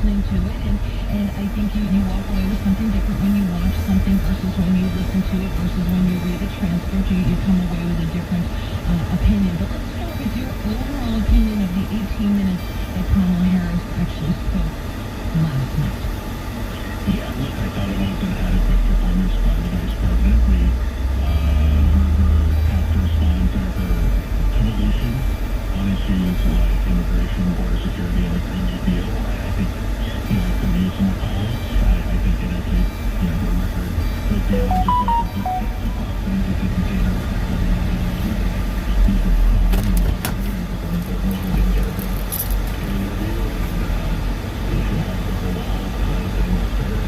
listening to it, and I think you walk away with something different when you watch something versus when you listen to it versus when you read a transcript. You come away with a different opinion. But let's start with your overall opinion of the 18 minutes that Kamala Harris actually spoke last night. Yeah, look, I thought it was an adequate performance by the Vice President. We heard her have to respond to her evolution on issues like immigration, border security, and the Green New Deal. I think, could use some more calls. I think it actually, her record goes beyond just like a good confidence. It doesn't say her record. These were calm and moderated, and the one didn't get a interview, and she has the whole wall against her.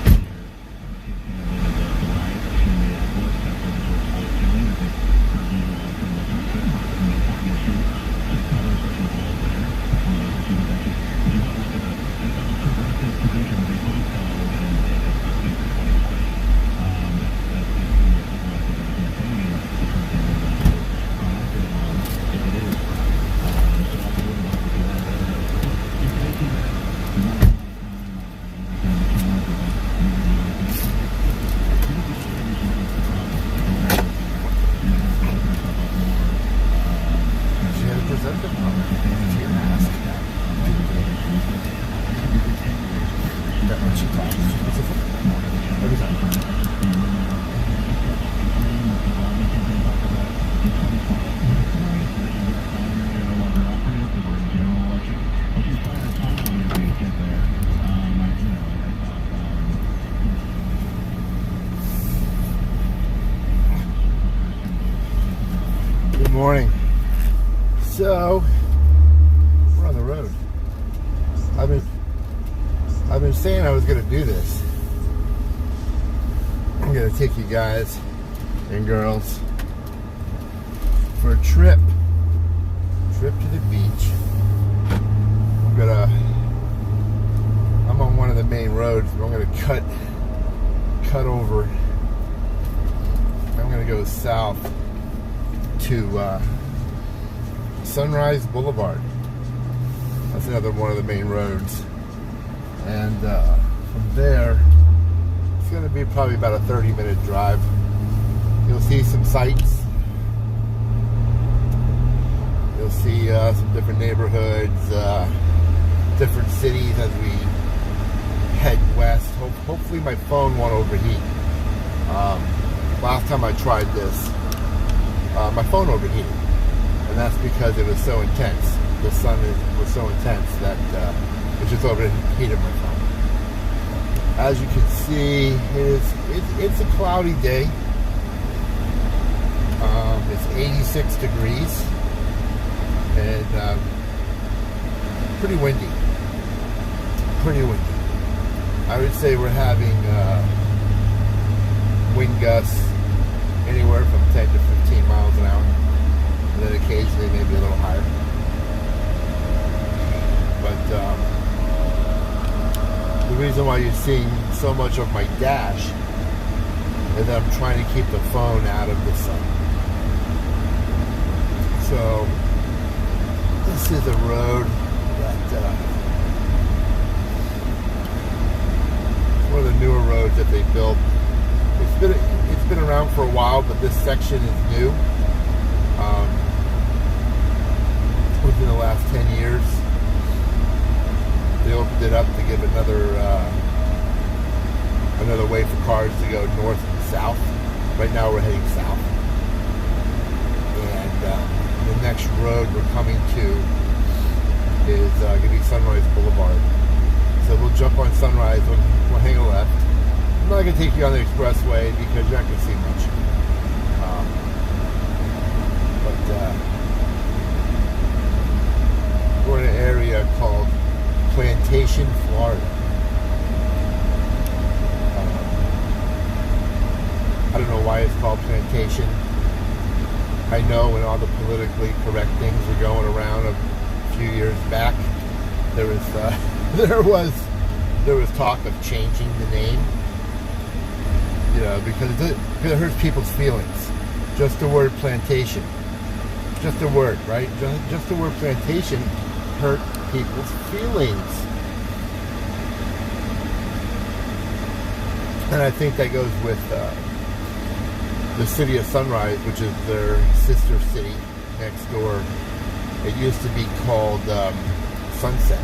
I would imagine the riot in Minneapolis after the George Floyd killing. I think her view on criminal justice is an important issue to cover, especially all there. One of those issues that actually, if you want to look at the progressive position they both held and especially for 2020, that's basically what the progressive is campaigning in terms of the whole acted on if it is crime. So I would love to see that. You're taking not a lot of time on the challenge of She had a presenter problem. She didn't ask. That when she talks, she's specific. Every time. Good morning. So, we're on the road. I've been saying I was going to do this. I'm going to take you guys and girls for a trip to the beach. I'm on one of the main roads. I'm going to cut over. I'm going to go south to Sunrise Boulevard. That's another one of the main roads. And from there, it's going to be probably about a 30-minute drive. You'll see some sights. You'll see some different neighborhoods, different cities as we head west. Hopefully my phone won't overheat. Last time I tried this, my phone overheated. And that's because it was so intense. The sun was so intense that it just overheated my phone. As you can see, it's a cloudy day. It's 86 degrees and pretty windy. I would say we're having wind gusts anywhere from 10 to 15 miles an hour. And then occasionally maybe a little higher. But the reason why you're seeing so much of my dash is that I'm trying to keep the phone out of the sun. So this is a road that one of the newer roads that they built. It's been around for a while, but this section is new. Within the last 10 years, they opened it up to give another way for cars to go north and south. Right now we're heading south. And the next road we're coming to is going to be Sunrise Boulevard. So we'll jump on Sunrise, we'll hang a left. I'm not going to take you on the expressway because you're not going to see much. We're in an area called Plantation, Florida. I don't know why it's called Plantation. I know when all the politically correct things were going around a few years back, there was talk of changing the name. Because it hurts people's feelings. Just the word plantation. Just a word, right? Just the word plantation hurt people's feelings. And I think that goes with the city of Sunrise, which is their sister city next door. It used to be called Sunset.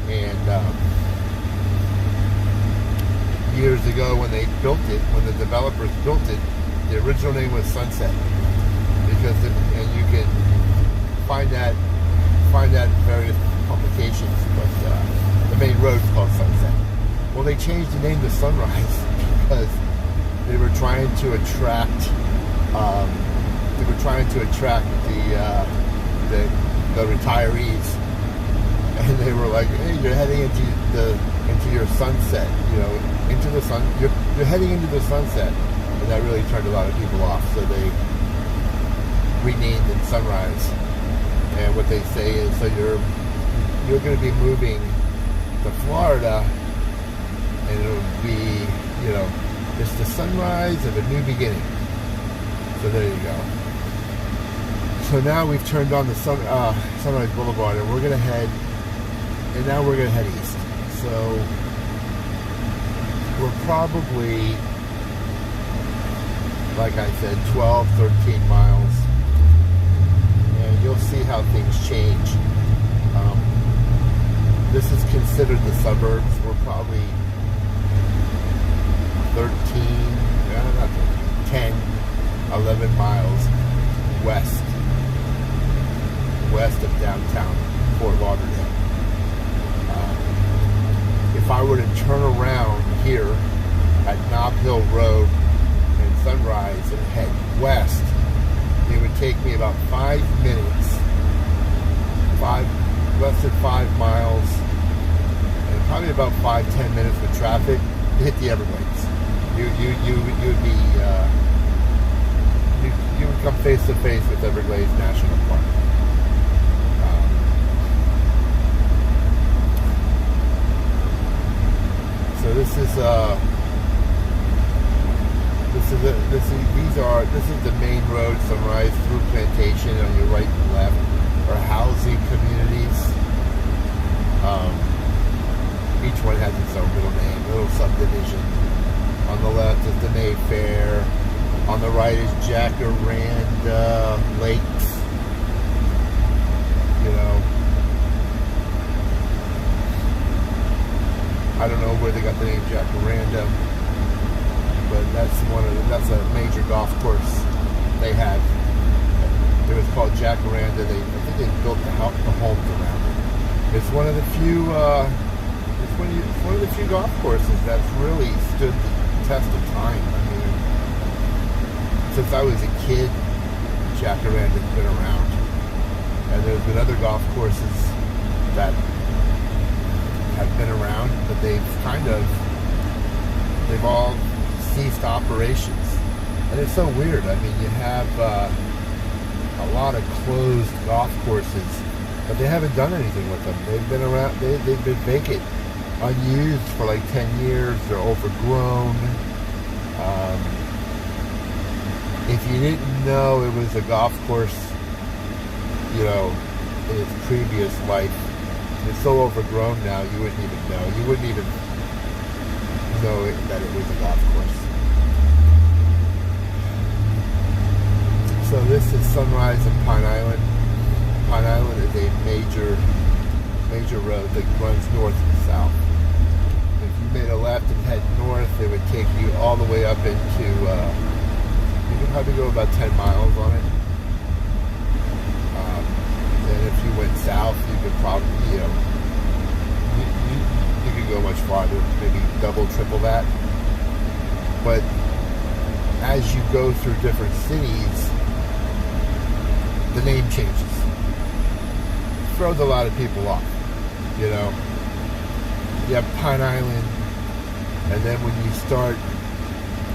And years ago when they built it, when the developers built it, the original name was Sunset. And you can find that in various publications, but the main road is called Sunset. Well, they changed the name to Sunrise because they were trying to attract the retirees, and they were like, "Hey, you're heading into your sunset, into the sun. You're heading into the sunset," and that really turned a lot of people off. So they renamed it Sunrise. And what they say is, so you're going to be moving to Florida, and it'll be, it's the sunrise of a new beginning. So there you go. So now we've turned on the Sunrise Boulevard, and we're going to head east. So we're probably, like I said, 12, 13 miles. And you'll see how things change. This is considered the suburbs. We're probably 10, 11 miles west of downtown Fort Lauderdale. If I were to turn around here at Nob Hill Road and Sunrise and head west, it would take me about 5 minutes, less than 5 miles, and probably about 5-10 minutes with traffic to hit the Everglades. You would come face to face with Everglades National Park. So this is the main road, Sunrise through Plantation. On your right and left are housing communities. Each one has its own little name, little subdivision. On the left is the Mayfair. On the right is Jacaranda Lakes. I don't know where they got the name Jacaranda, but that's a major golf course they had. It was called Jacaranda. I think they built the homes around it. It's one of the few golf courses that's really stood the test of time. I mean, since I was a kid, Jacaranda's been around, and there's been other golf courses that have been around, but they've all ceased operations. And it's so weird. I mean, you have a lot of closed golf courses, but they haven't done anything with them. They've been around, they've been vacant, unused for like 10 years. They're overgrown. If you didn't know it was a golf course, in its previous life, it's so overgrown now, you wouldn't even know. You wouldn't even know that it was a golf course. So this is Sunrise and Pine Island. Pine Island is a major road that runs north and south. If you made a left and head north, it would take you all the way up into, you could probably go about 10 miles on it. And if you went south, you could probably, you could go much farther, maybe double, triple that. But as you go through different cities, the name changes. Throws a lot of people off, You have Pine Island, and then when you start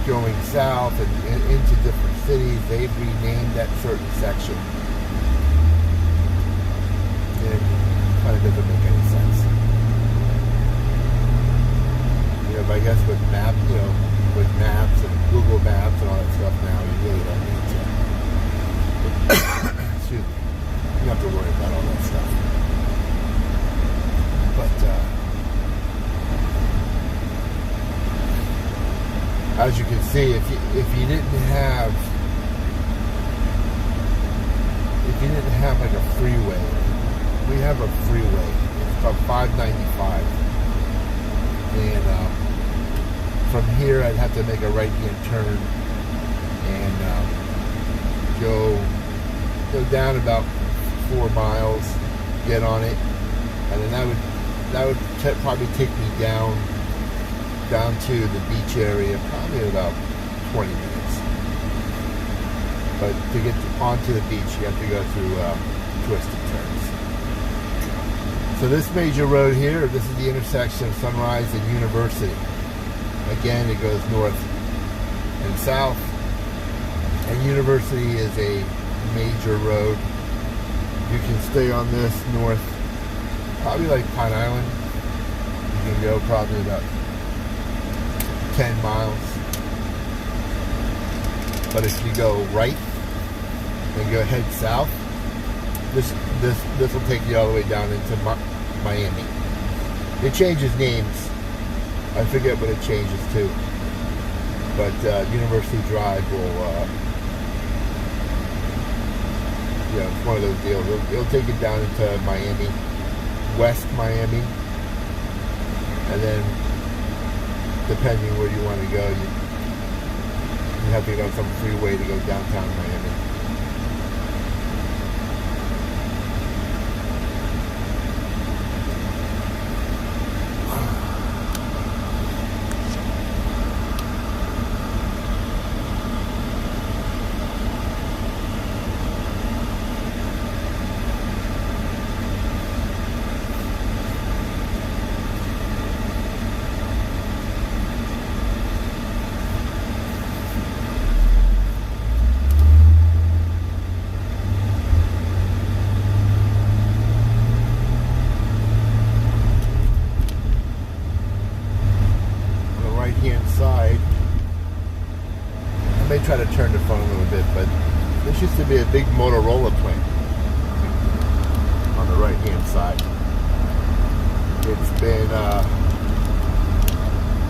going south and into different cities, they've renamed that certain section. And it kind of doesn't make any sense. But I guess with maps and Google Maps and all that stuff now, you really don't need to. Excuse me. You don't have to worry about all that stuff. But as you can see, if you didn't have like a freeway, we have a freeway. It's called 595, and from here I'd have to make a right-hand turn and go down about 4 miles, get on it, and then that would probably take me down to the beach area, probably in about 20 minutes. But to get onto the beach, you have to go through twisted turns. So this major road here, this is the intersection of Sunrise and University. Again, it goes north and south, and University is a major road. You can stay on this north, probably like Pine Island. You can go probably about 10 miles. But if you go right and go head south, this will take you all the way down into Miami. It changes names. I forget what it changes to. But University Drive will, it's one of those deals. It'll take you down into Miami, West Miami, and then depending where you want to go, you have to get on some freeway to go downtown Miami. Side. I may try to turn the phone a little bit, but this used to be a big Motorola plant on the right hand side. It's been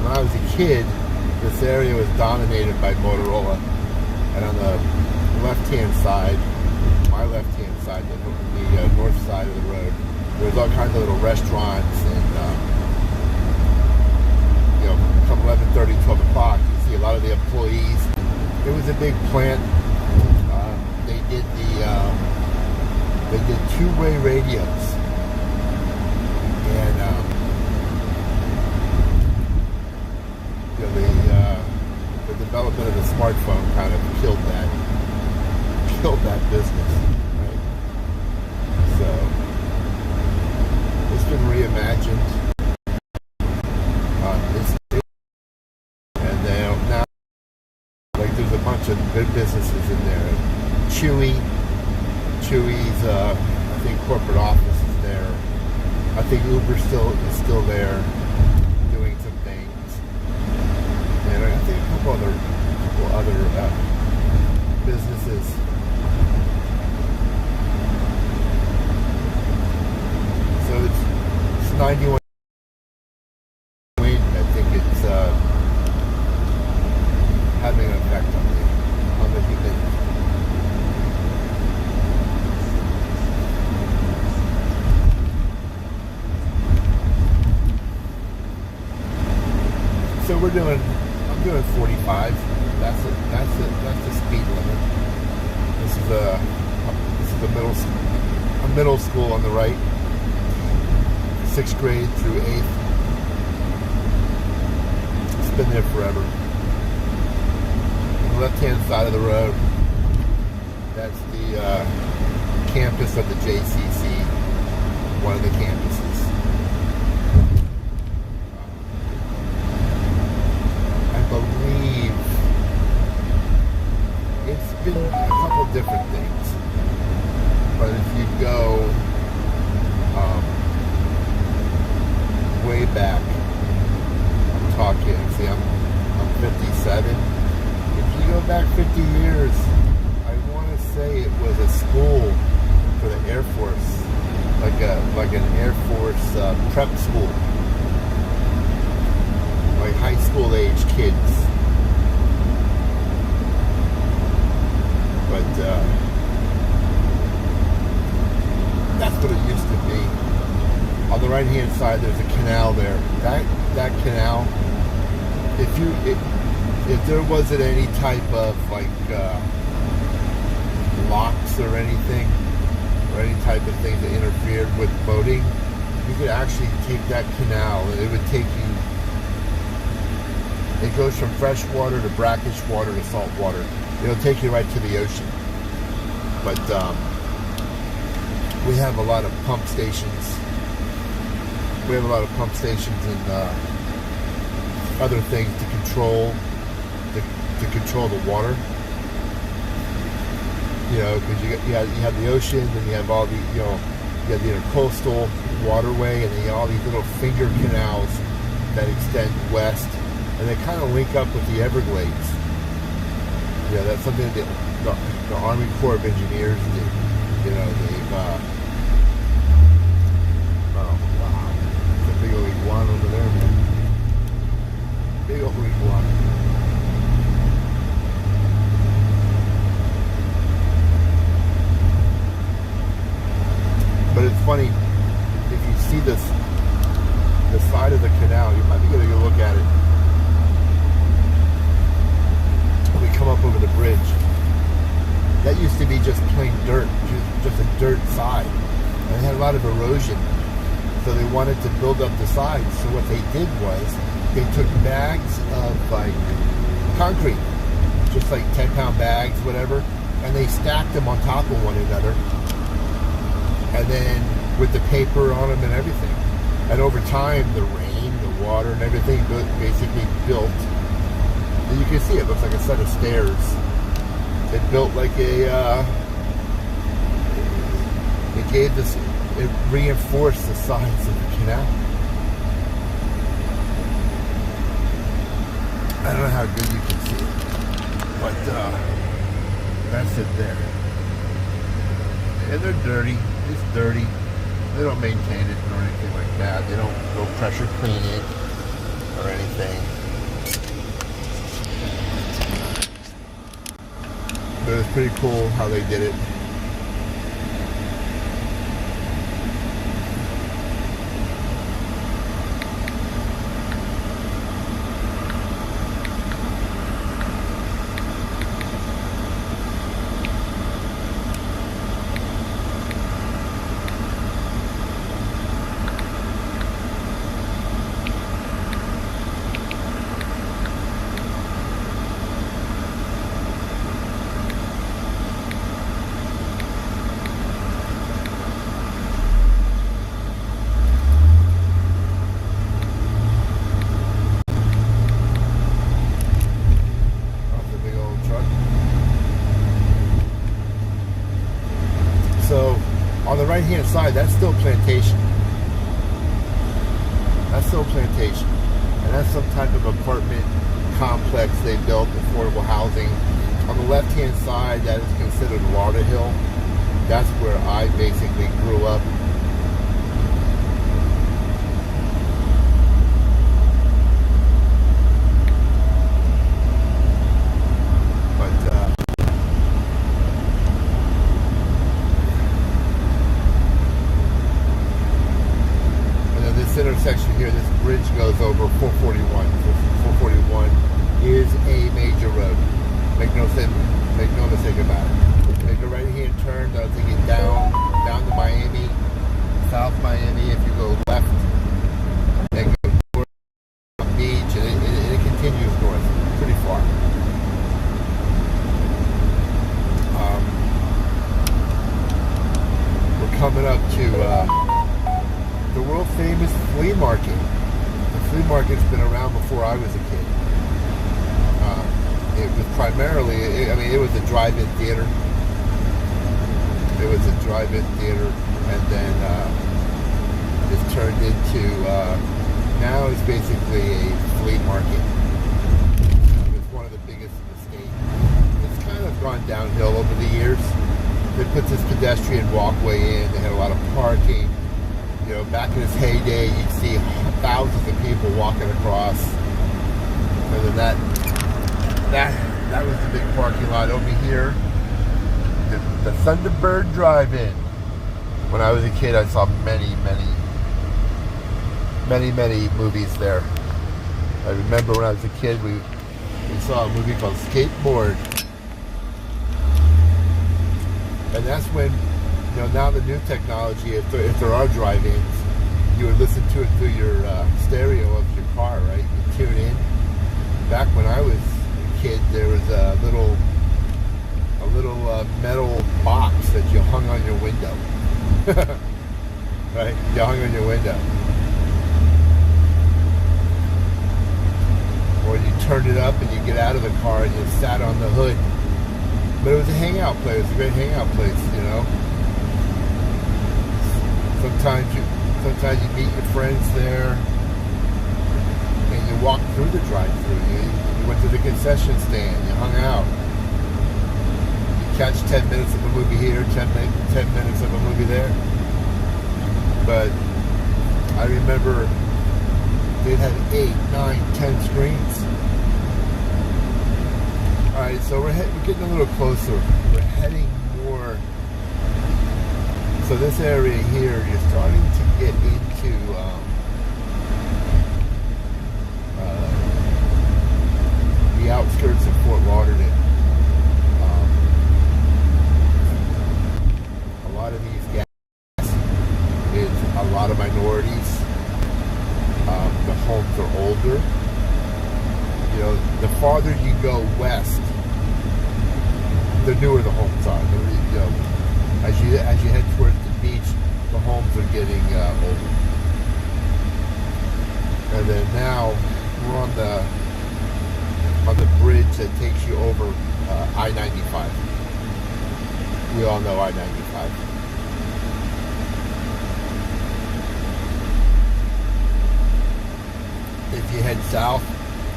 when I was a kid, this area was dominated by Motorola, and on the left hand side, my left hand side, the north side of the road, there was all kinds of little restaurants and 11:30, 12 o'clock, you see a lot of the employees. It was a big plant. They did two-way radios, and the development of the smartphone kind of killed that business, right? So it's been reimagined. There's a bunch of good businesses in there. Chewy's, I think corporate office is there. I think Uber is still there doing some things, and I think a couple other businesses. So it's 91. I think it's having an effect on the humidity. So I'm doing 45. That's the speed limit. This is a middle school on the right, 6th grade through 8th. It's been there forever. Left-hand side of the road, that's the campus of the JCC, one of the campuses. I believe it's been a couple different things, but if you go way back, I'm talking, see, I'm 57. If you go back 50 years, I want to say it was a school for the Air Force, like an Air Force prep school, like high school age kids But that's what it used to be. On the right hand side, there's a canal there. That canal, if there wasn't any type of like locks or anything, or any type of things that interfered with boating, you could actually take that canal and it would take you, it goes from fresh water to brackish water to salt water. It'll take you right to the ocean. But we have a lot of pump stations. We have a lot of pump stations and other things to control the water. You know, because you have the ocean, and you have all the, you have the intercoastal waterway, and then you have all these little finger canals that extend west, and they kind of link up with the Everglades. You know, that's something that the Army Corps of Engineers did. You know, they've oh wow, it's a big old iguana over there, man. Big old iguana. But it's funny, if you see the side of the canal, you might be able to go look at it. When we come up over the bridge, that used to be just plain dirt, just a dirt side. And it had a lot of erosion. So they wanted to build up the sides. So what they did was, they took bags of like concrete, just like 10-pound bags, whatever, and they stacked them on top of one another. And then with the paper on them and everything. And over time, the rain, the water, and everything basically built. And you can see it looks like a set of stairs. It built like a, it reinforced the sides of the canal. I don't know how good you can see it, but that's it there. And they're dirty. It's dirty. They don't maintain it or anything like that. They don't go pressure clean it or anything. But it's pretty cool how they did it. On the right hand side, that's still plantation. That's still plantation. And that's some type of apartment complex they built, affordable housing. On the left hand side, that is considered Lauderhill. That's where I basically grew up. Intersection here, this bridge goes over 441. 441 is a major road. Make no mistake about it. Make a right hand turn, that'll take it down to Miami, South Miami. If you go left, and go north beach, and it continues north, pretty far. We're coming up to the world famous flea market. The flea market's been around before I was a kid. It was primarily, it was a drive-in theater. It was a drive-in theater, and then it's turned into, now it's basically a flea market. It's one of the biggest in the state. It's kind of gone downhill over the years. They put this pedestrian walkway in, they had a lot of parking. You know, back in its heyday, you'd see thousands of people walking across. And then that was the big parking lot over here. the Thunderbird Drive-In. When I was a kid, I saw many movies there. I remember when I was a kid, we saw a movie called Skateboard. And that's when, now the new technology, if there are drive-ins, you would listen to it through your stereo of your car, right? You tune in. Back when I was a kid, there was a little metal box that you hung on your window. Right? You hung on your window. Or you turned it up and you get out of the car and you sat on the hood. But it was a hangout place. It was a great hangout place, Sometimes you meet your friends there and you walk through the drive-thru. You went to the concession stand. You hung out. You catch 10 minutes of a movie here, 10 minutes of a movie there. But I remember they had 8, 9, 10 screens. All right, so we're getting a little closer. We're heading more. So this area here, you're starting to get into the outskirts of Fort Lauderdale. A lot of these gas is a lot of minorities. The homes are older. The farther you go west, the newer the homes are. As you head towards the beach, the homes are getting older. And then now we're on the bridge that takes you over I-95. We all know I-95. If you head south,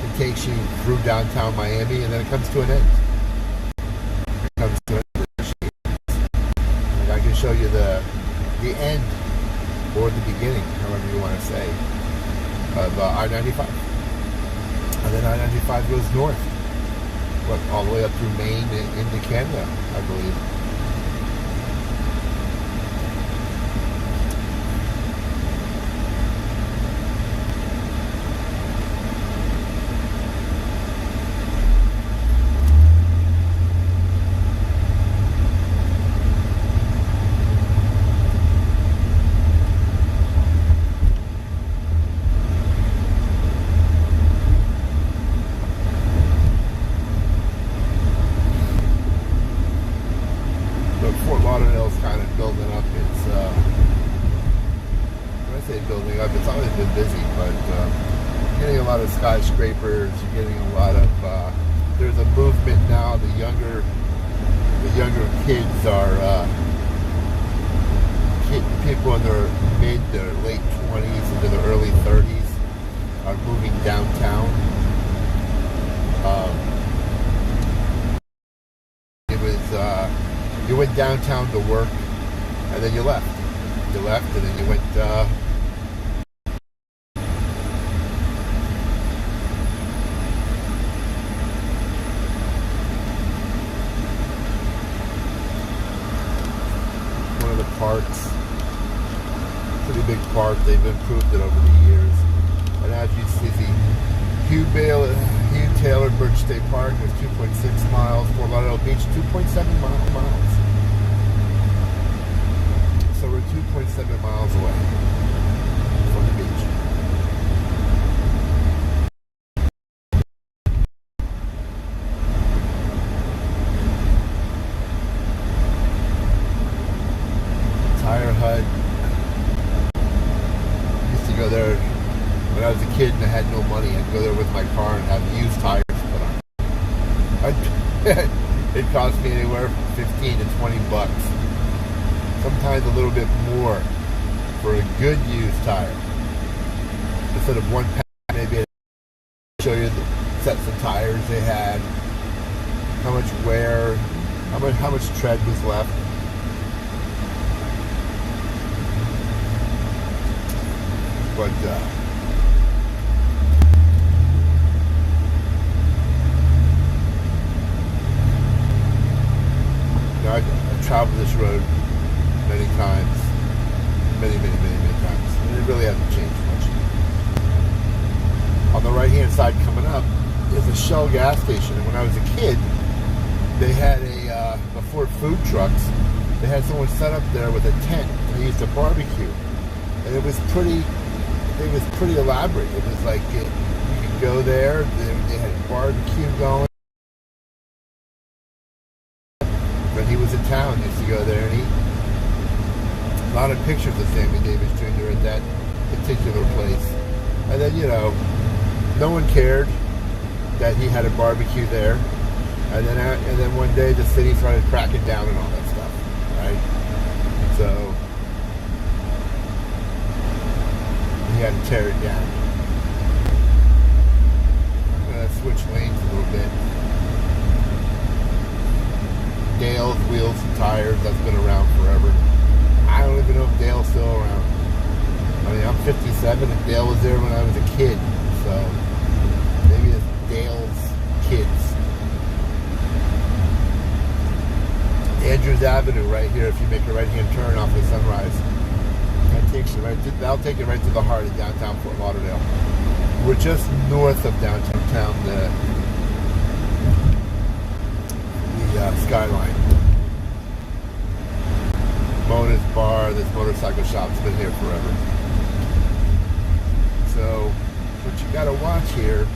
it takes you through downtown Miami, and then it comes to an end. It comes to an end. And I can show you the end or the beginning, however you want to say, of I-95. And then I-95 goes north, all the way up through Maine and into Canada, I believe. Fort Lauderdale's kind of building up its, when I say building up, it's always been busy, but you're getting a lot of skyscrapers, you're getting a lot of, there's a movement now, the younger kids are, people in their their late 20s into their early 30s are moving downtown. You went downtown to work, and then you left. You left, and then you went, one of the parks, pretty big park. They've improved it over the years. And as you see, the Hugh Taylor Birch State Park is 2.6 miles. Fort Lauderdale Beach, 2.7 miles. So we're 2.7 miles away from the beach. Tire Hut. Used to go there when I was a kid and I had no money. I'd go there with my car and have used tires put on. It cost me anywhere from 15 to 20 bucks. Sometimes a little bit more for a good used tire. Instead of one pack, maybe I'd show you the sets of tires they had, how much wear, how much tread was left. But I traveled this road many times, many times, and it really hasn't changed much. On the right-hand side coming up is a Shell gas station, and when I was a kid, they had before food trucks, they had someone set up there with a tent. They used to barbecue, and it was pretty elaborate. It was like you could go there. They had a barbecue going. When he was in town, he used to go there and eat. A lot of pictures of Sammy Davis Jr. at that particular place, and then no one cared that he had a barbecue there. And then one day the city started cracking down on all that stuff, right? So he had to tear it down. I'm gonna switch lanes a little bit. Dale's Wheels and Tires, that's been around forever. I don't even know if Dale's still around. I mean, I'm 57 and Dale was there when I was a kid, so maybe it's Dale's kids. Andrews Avenue right here, if you make a right-hand turn off the Sunrise. That'll take you right to the heart of downtown Fort Lauderdale. We're just north of downtown, the Skyline. Mona's Bar, this motorcycle shop's been here forever. So, what you gotta watch here,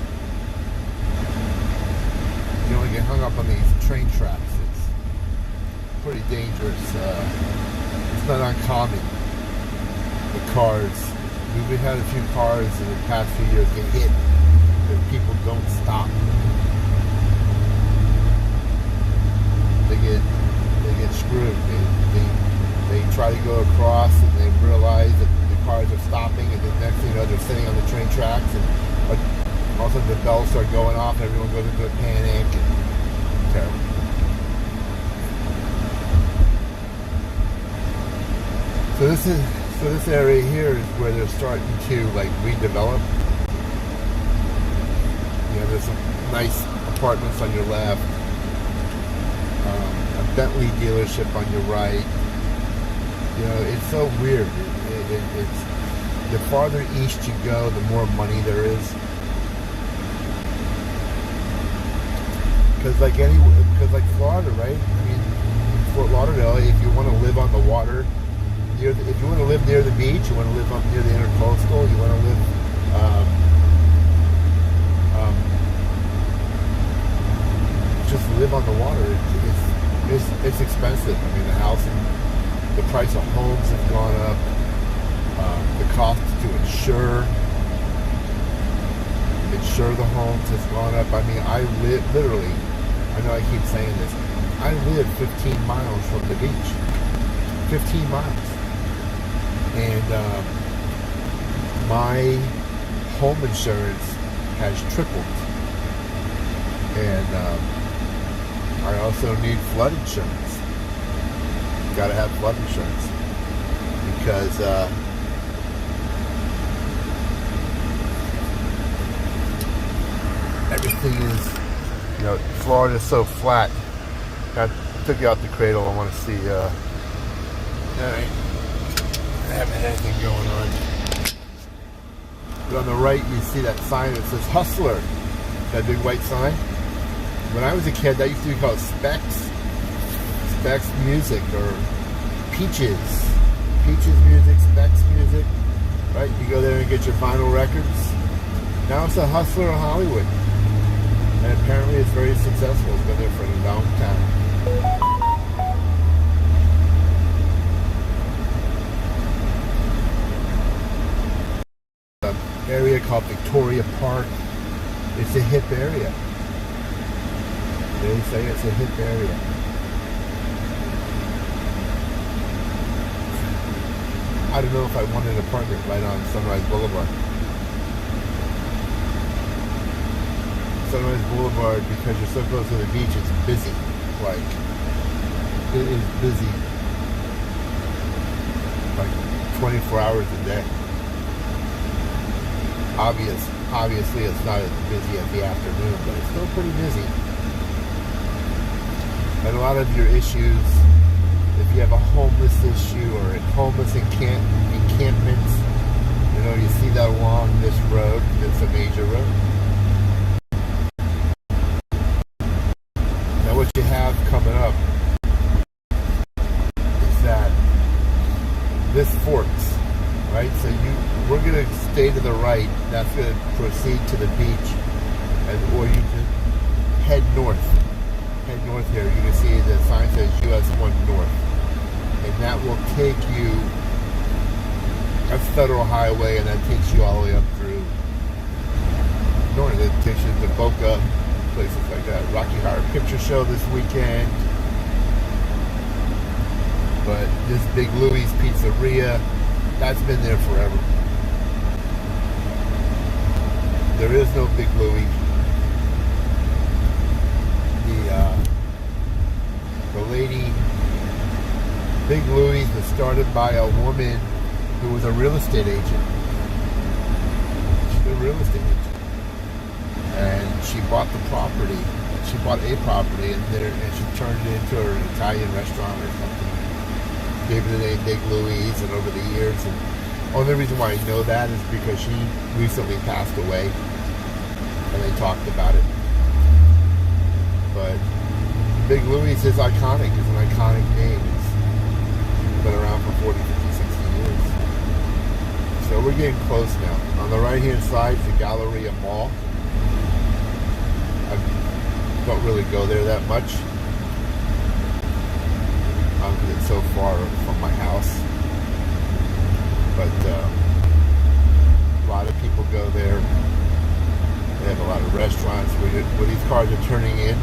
you don't get hung up on these train tracks. Pretty dangerous. It's not uncommon. The cars. We've had a few cars in the past few years get hit, and people don't stop. They get screwed. They try to go across, and they realize that the cars are stopping, and the next thing you know, they're sitting on the train tracks, and all of a sudden the bells start going off, and everyone goes into a panic. And terrible. So this area here is where they're starting to redevelop. There's some nice apartments on your left, a Bentley dealership on your right. It's so weird. It's the farther east you go, the more money there is. Because like Florida, right? I mean, Fort Lauderdale, if you want to live on the water. If you want to live near the beach, you want to live up near the intercoastal, you want to live just live on the water. It's expensive. I mean, the price of homes has gone up. The cost to insure the homes has gone up. I mean, I live literally. I know I keep saying this. I live 15 miles from the beach. 15 miles. And my home insurance has tripled. And I also need flood insurance. Got to have flood insurance. Because everything is, Florida's so flat. I took you out the cradle. I want to see, alright. I haven't had anything going on. But on the right, you see that sign that says Hustler. That big white sign. When I was a kid, that used to be called Specs. Specs Music or Peaches. Peaches Music, Specs Music. Right? You go there and get your vinyl records. Now it's a Hustler in Hollywood. And apparently it's very successful. It's been there for a long time. Area called Victoria Park. It's a hip area. They say it's a hip area. I don't know if I want an apartment right on Sunrise Boulevard. Sunrise Boulevard, because you're so close to the beach, it's busy. It is busy. 24 hours a day. Obviously, it's not as busy at the afternoon, but it's still pretty busy. And a lot of your issues if you have a homeless issue or a homeless encampments, you know, you see that along this road. It's a major road. Now what you have coming up is that this forks, right? So we're going to stay to the right. That's going to proceed to the beach, or you can head north. Head north here. You can see the sign says US 1 North, and that will take you. That's Federal Highway, and that takes you all the way up through north. It takes you to Boca, places like that. Rocky Horror Picture Show this weekend. But this Big Louie's Pizzeria, that's been there forever. There is no Big Louie. The lady, Big Louie's was started by a woman who was a real estate agent. She's a real estate agent. And she bought the property. She bought a property and she turned it into an Italian restaurant or something. Gave it the name Big Louie's, and over the years, and the only reason why I know that is because she recently passed away and they talked about it. But Big Louie's is iconic. It's an iconic name. It's been around for 40, 50, 60 years. So we're getting close now. On the right-hand side is the Galleria Mall. I don't really go there that much because it's so far from my house. But a lot of people go there. They have a lot of restaurants where these cars are turning in.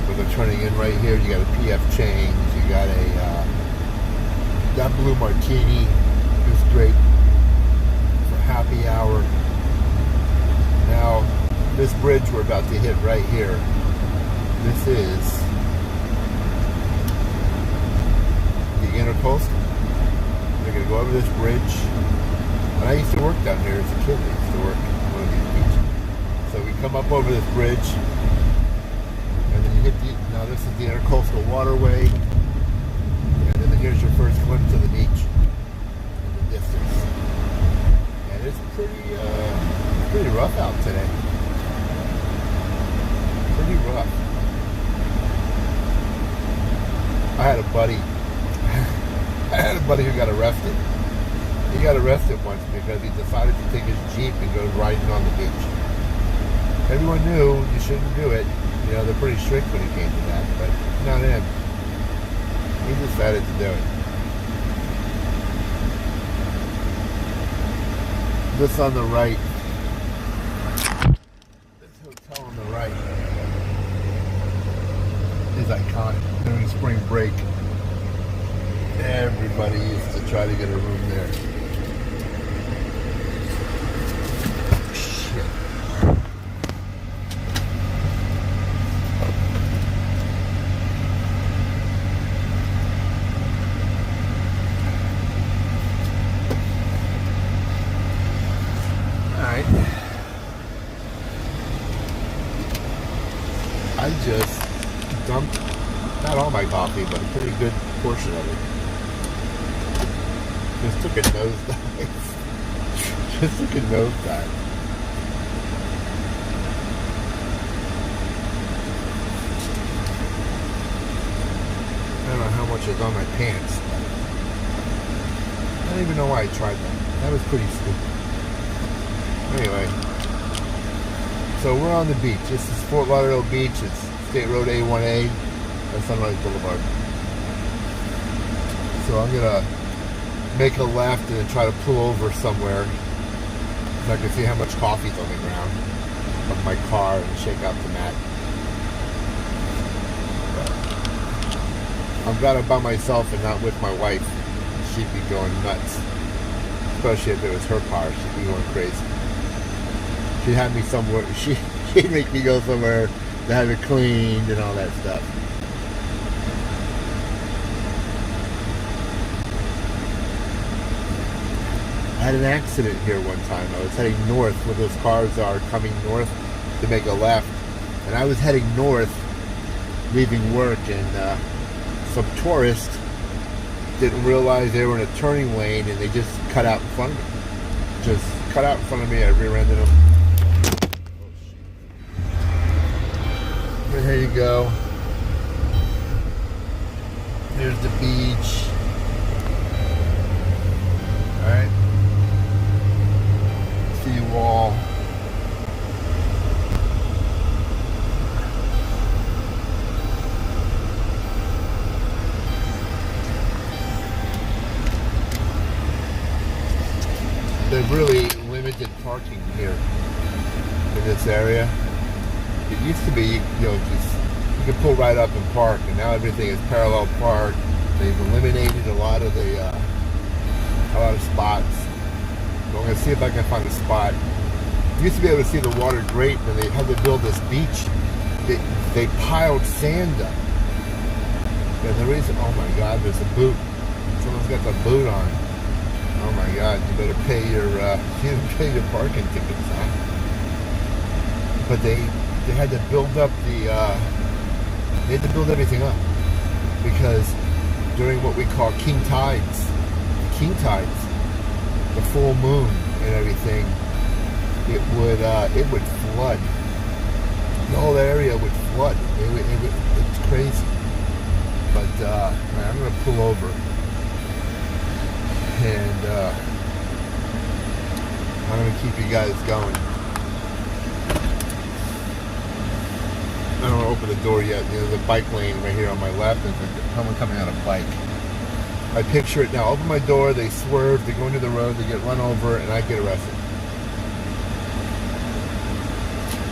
Where they're turning in right here, you got a PF Chang's, you got that Blue Martini is great for happy hour. Now, this bridge we're about to hit right here, this is the Intercoastal. We're going to go over this bridge. And I used to work down here as a kid. I used to work on one of these beaches. So we come up over this bridge. Now this is the Intercoastal Waterway, and then here's your first glimpse of the beach in the distance. And it's pretty rough out today. Pretty rough. I had a buddy who got arrested. He got arrested once because he decided to take his Jeep and go riding on the beach. Everyone knew you shouldn't do it. You know, they're pretty strict when it came to that, but not him. He decided to do it. This on the right, this hotel on the right is iconic. During spring break, everybody used to try to get a room there. I just dumped, not all my coffee, but a pretty good portion of it. Just took a nosedive. Just took a nosedive. I don't know how much is on my pants. I don't even know why I tried that. That was pretty stupid. Anyway. So we're on the beach. This is Fort Lauderdale Beach. It's State Road A1A and Sunrise Boulevard. So I'm gonna make a left and then try to pull over somewhere so I can see how much coffee's on the ground of my car and shake out the mat. I'm glad I'm by myself and not with my wife. She'd be going nuts. Especially if it was her car, she'd be going crazy. She'd have me somewhere, she'd make me go somewhere to have it cleaned and all that stuff. I had an accident here one time. I was heading north where those cars are coming north to make a left. And I was heading north, leaving work, and some tourists didn't realize they were in a turning lane and they just cut out in front of me. Just cut out in front of me. I rear-ended them. But here you go. Here's the beach. Alright. Seawall. They've really limited parking here in this area. It used to be, you could pull right up and park, and now everything is parallel park. They've eliminated a lot of spots. So I'm gonna see if I can find a spot. You used to be able to see the water great when they had to build this beach. They piled sand up. And the reason, oh my God, there's a boot. Someone's got the boot on. Oh my God, you better pay your parking tickets, huh? But they had to build up they had to build everything up because during what we call king tides, the full moon and everything, it would flood. The whole area would flood. It's crazy. But I'm gonna pull over. And I'm going to keep you guys going. I don't want to open the door yet. There's a bike lane right here on my left and someone coming on a bike. I picture it now. Open my door, they swerve, they go into the road, they get run over, and I get arrested.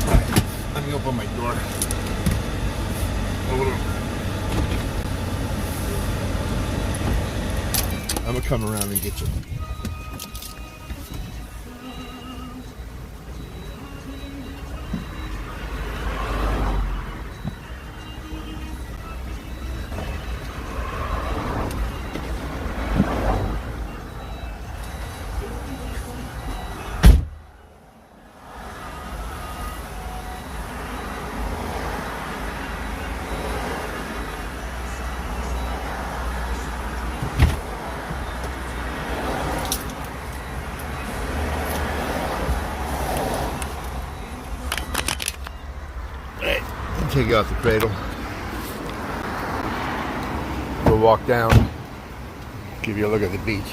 Alright, let me open my door. I'm gonna come around and get you. Take you off the cradle. We'll walk down, give you a look at the beach.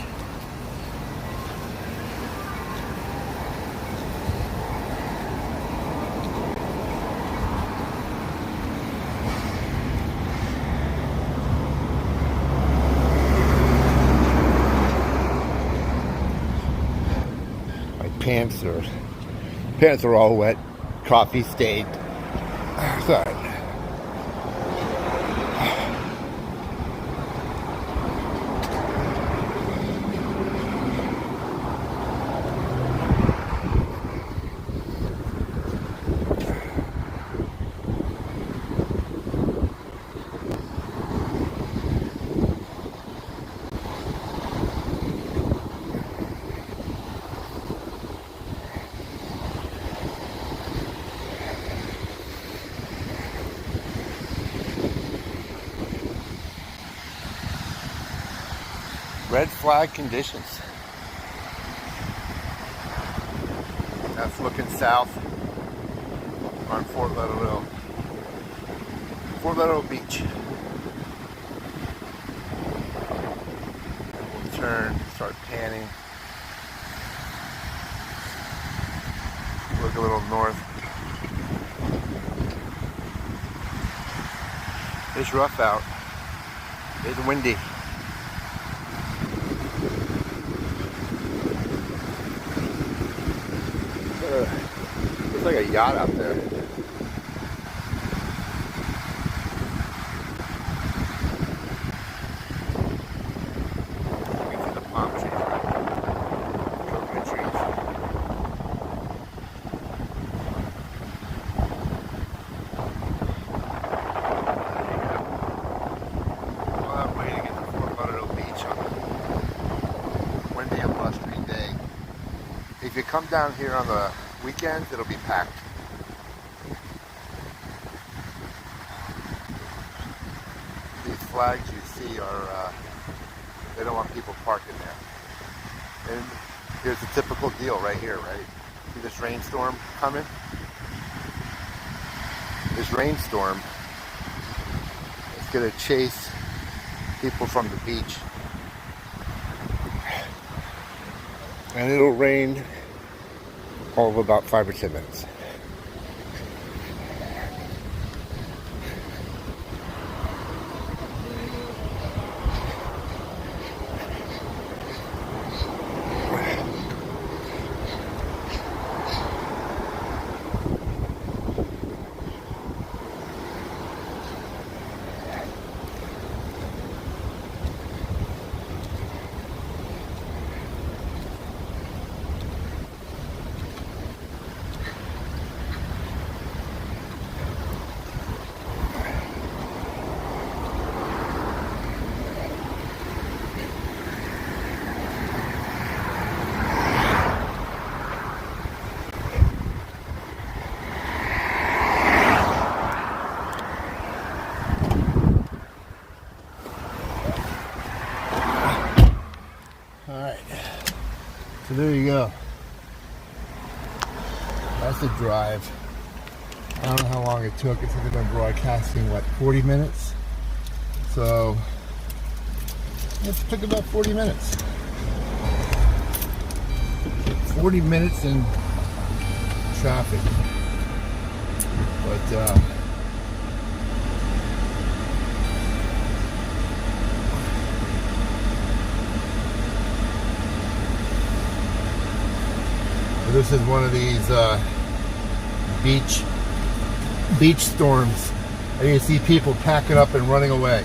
My pants are all wet, coffee stained. Sorry. Red flag conditions. That's looking south on Fort Lauderdale. Fort Lauderdale Beach. And we'll turn, start panning. Look a little north. It's rough out. It's windy. Looks like a yacht out there. You can see the palm trees, right? Coconut trees. All that way to get to Fort Lauderdale Beach on a windy and blustery day. If you come down here on the weekends, it'll be packed. These flags you see are, they don't want people parking there. And here's the typical deal right here, right? See this rainstorm coming? This rainstorm is going to chase people from the beach. And it'll rain all of about 5 or 10 minutes. Alright, so there you go. That's the drive. I don't know how long it took. It's been broadcasting, what, 40 minutes? So, it took about 40 minutes. 40 minutes in traffic. But, this is one of these beach storms, and you see people packing up and running away.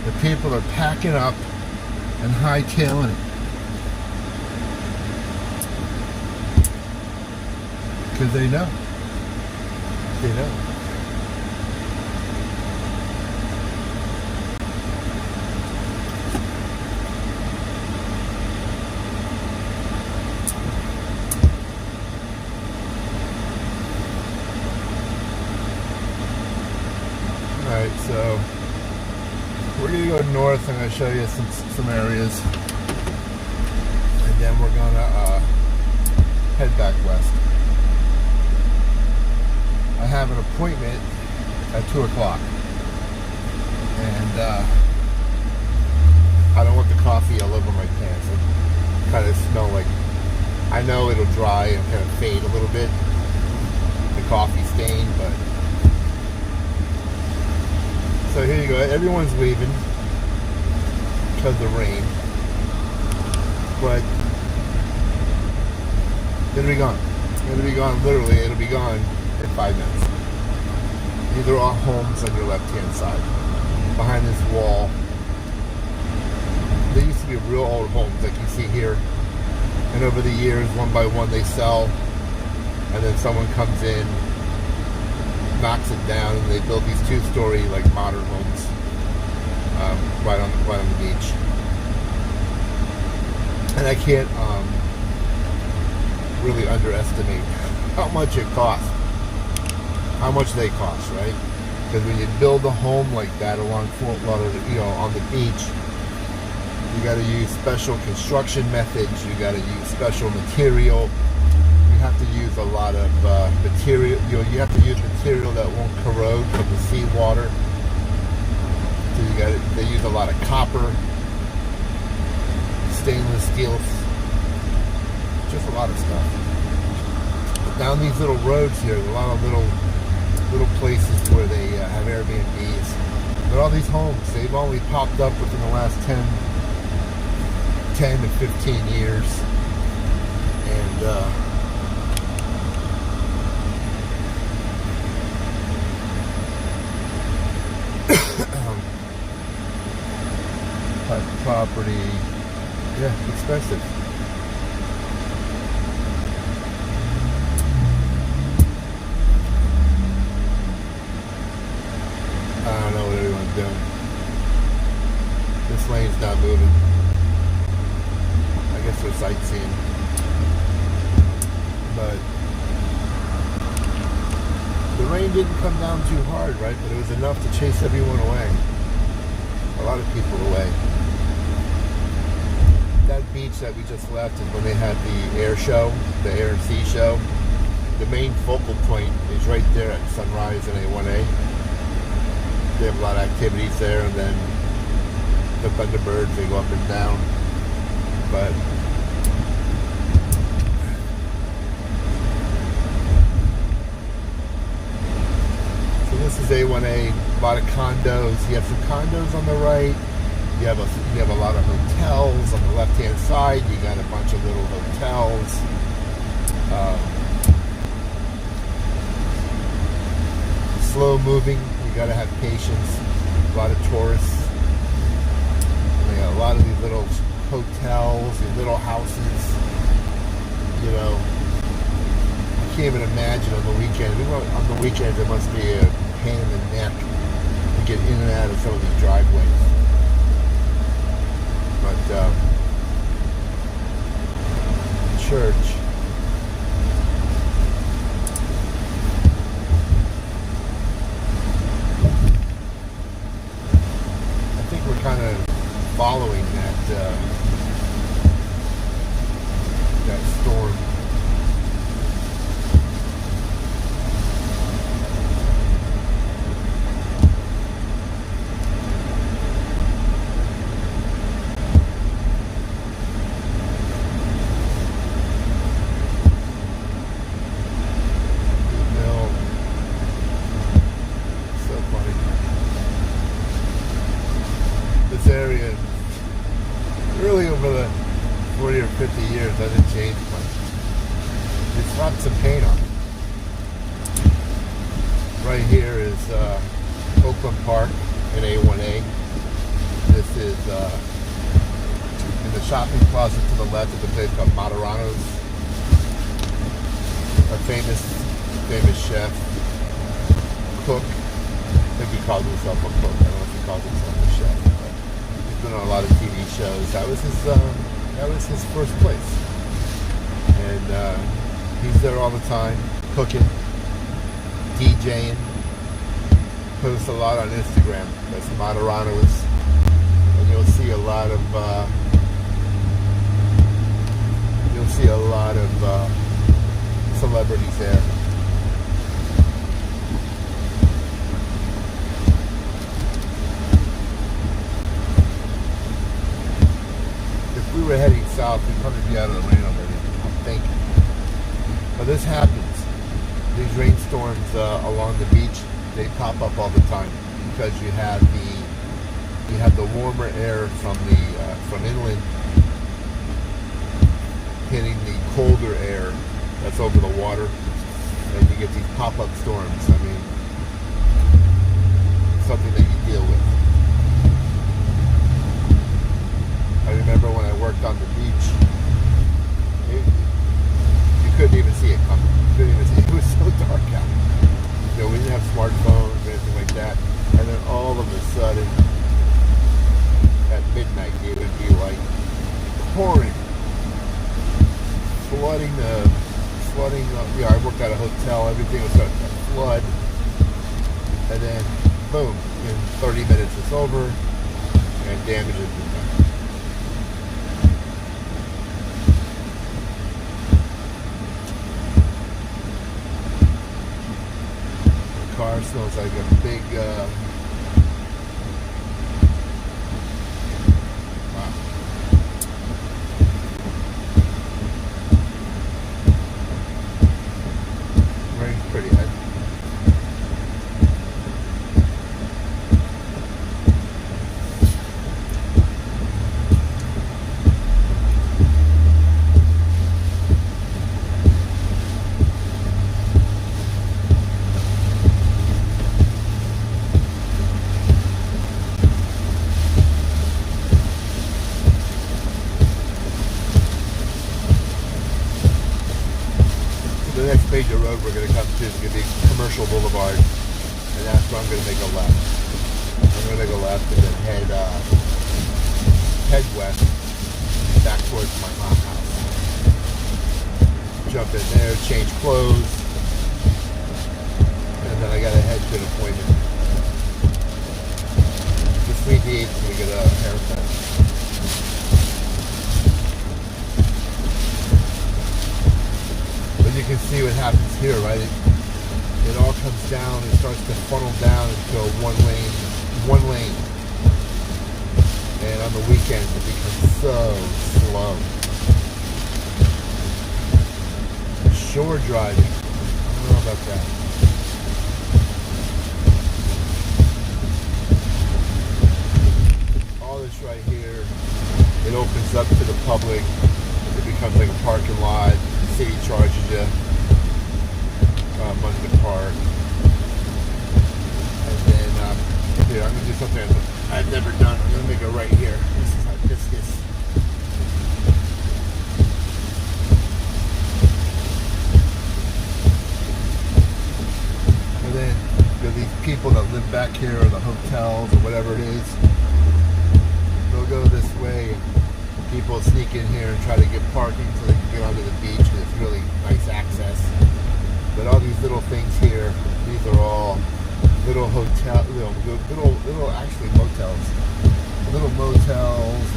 The people are packing up and hightailing it because they know. They know. Alright, so we're going to go north. I'm going to show you some areas, and then we're going to head back west. I have an appointment at 2 o'clock, and I don't want the coffee all over my pants. It kind of smell like, I know it'll dry and kind of fade a little bit, the coffee stain, but so here you go. Everyone's leaving because of the rain, but it'll be gone. It'll be gone. Literally, it'll be gone in 5 minutes. These are all homes on your left-hand side, behind this wall. They used to be real old homes, like you see here, and over the years, one by one, they sell, and then someone comes in, knocks it down, and they build these 2-story like modern homes right on the beach. And I can't really underestimate how much it costs, how much they cost, right? Because when you build a home like that along Fort Lauderdale, on the beach, you got to use special construction methods. You got to use special material. You have to use a lot of material. You have to use material that won't corrode from the seawater. So they use a lot of copper, stainless steel, just a lot of stuff. But down these little roads here, a lot of little places where they have Airbnbs. But all these homes, they've only popped up within the last 10 to 15 years, and property, yeah, expensive. I don't know what everyone's doing. This lane's not moving. I guess they're sightseeing. But the rain didn't come down too hard, right? But it was enough to chase everyone away. a lot of people away. That beach that we just left is when they had the air show, the air and sea show. The main focal point is right there at Sunrise and A1A. They have a lot of activities there, and then the Thunderbirds, they go up and down. But so this is A1A, a lot of condos. You have some condos on the right. You have a lot of hotels on the left-hand side. You got a bunch of little hotels. Slow moving. You got to have patience. A lot of tourists. And they got a lot of these little hotels, these little houses. You know, I can't even imagine on the weekend. On the weekends, it must be a pain in the neck to get in and out of some of these driveways. But church. I think we're kind of following that storm. Area really over the 40 or 50 years hasn't changed much. It's got some paint on it. Right here is Oakland Park in A1A. This is in the shopping plaza to the left is a place called Materano's. A famous chef, cook. I think he calls himself a cook. I don't know if he calls himself a chef. Been on a lot of TV shows. That was his first place, and he's there all the time, cooking, DJing. Posts a lot on Instagram. That's Materano's, and you'll see a lot of celebrities there. If we were heading south, we'd probably be out of the rain already, I'm thinking. But this happens. These rainstorms along the beach, they pop up all the time because you have the warmer air from inland hitting the colder air that's over the water, and you get these pop-up storms. I mean, something that you deal with. I remember when I worked on the beach, you couldn't even see it coming. You couldn't even see it. It was so dark out. You know, we didn't have smartphones or anything like that. And then all of a sudden, at midnight, it would be like pouring, flooding. You know, I worked at a hotel. Everything was starting to flood. And then, boom! In 30 minutes, it's over, and damage has been done. Car smells like a big wow. Rain's pretty heavy. The next major road we're going to come to is going to be Commercial Boulevard, and that's where I'm going to make a left. I'm going to make a left and then head west back towards my mom's house. Jump in there, change clothes, and then I got to head to an appointment. Just TBH to get a haircut. But you can see what happens here, right? It all comes down and starts to funnel down into a one lane. And on the weekends it becomes so slow. Shore driving. I don't know about that. All this right here, it opens up to the public. It becomes like a parking lot. The city charges you money to park. And then here, I'm gonna do something I've never done. I'm gonna make a right here. This is hibiscus. And then there are these people that live back here, or the hotels, or whatever it is. They'll go this way. People sneak in here and try to get parking so they can get onto the beach, and it's really nice access. But all these little things here, these are all little hotel, little actually motels, little motels.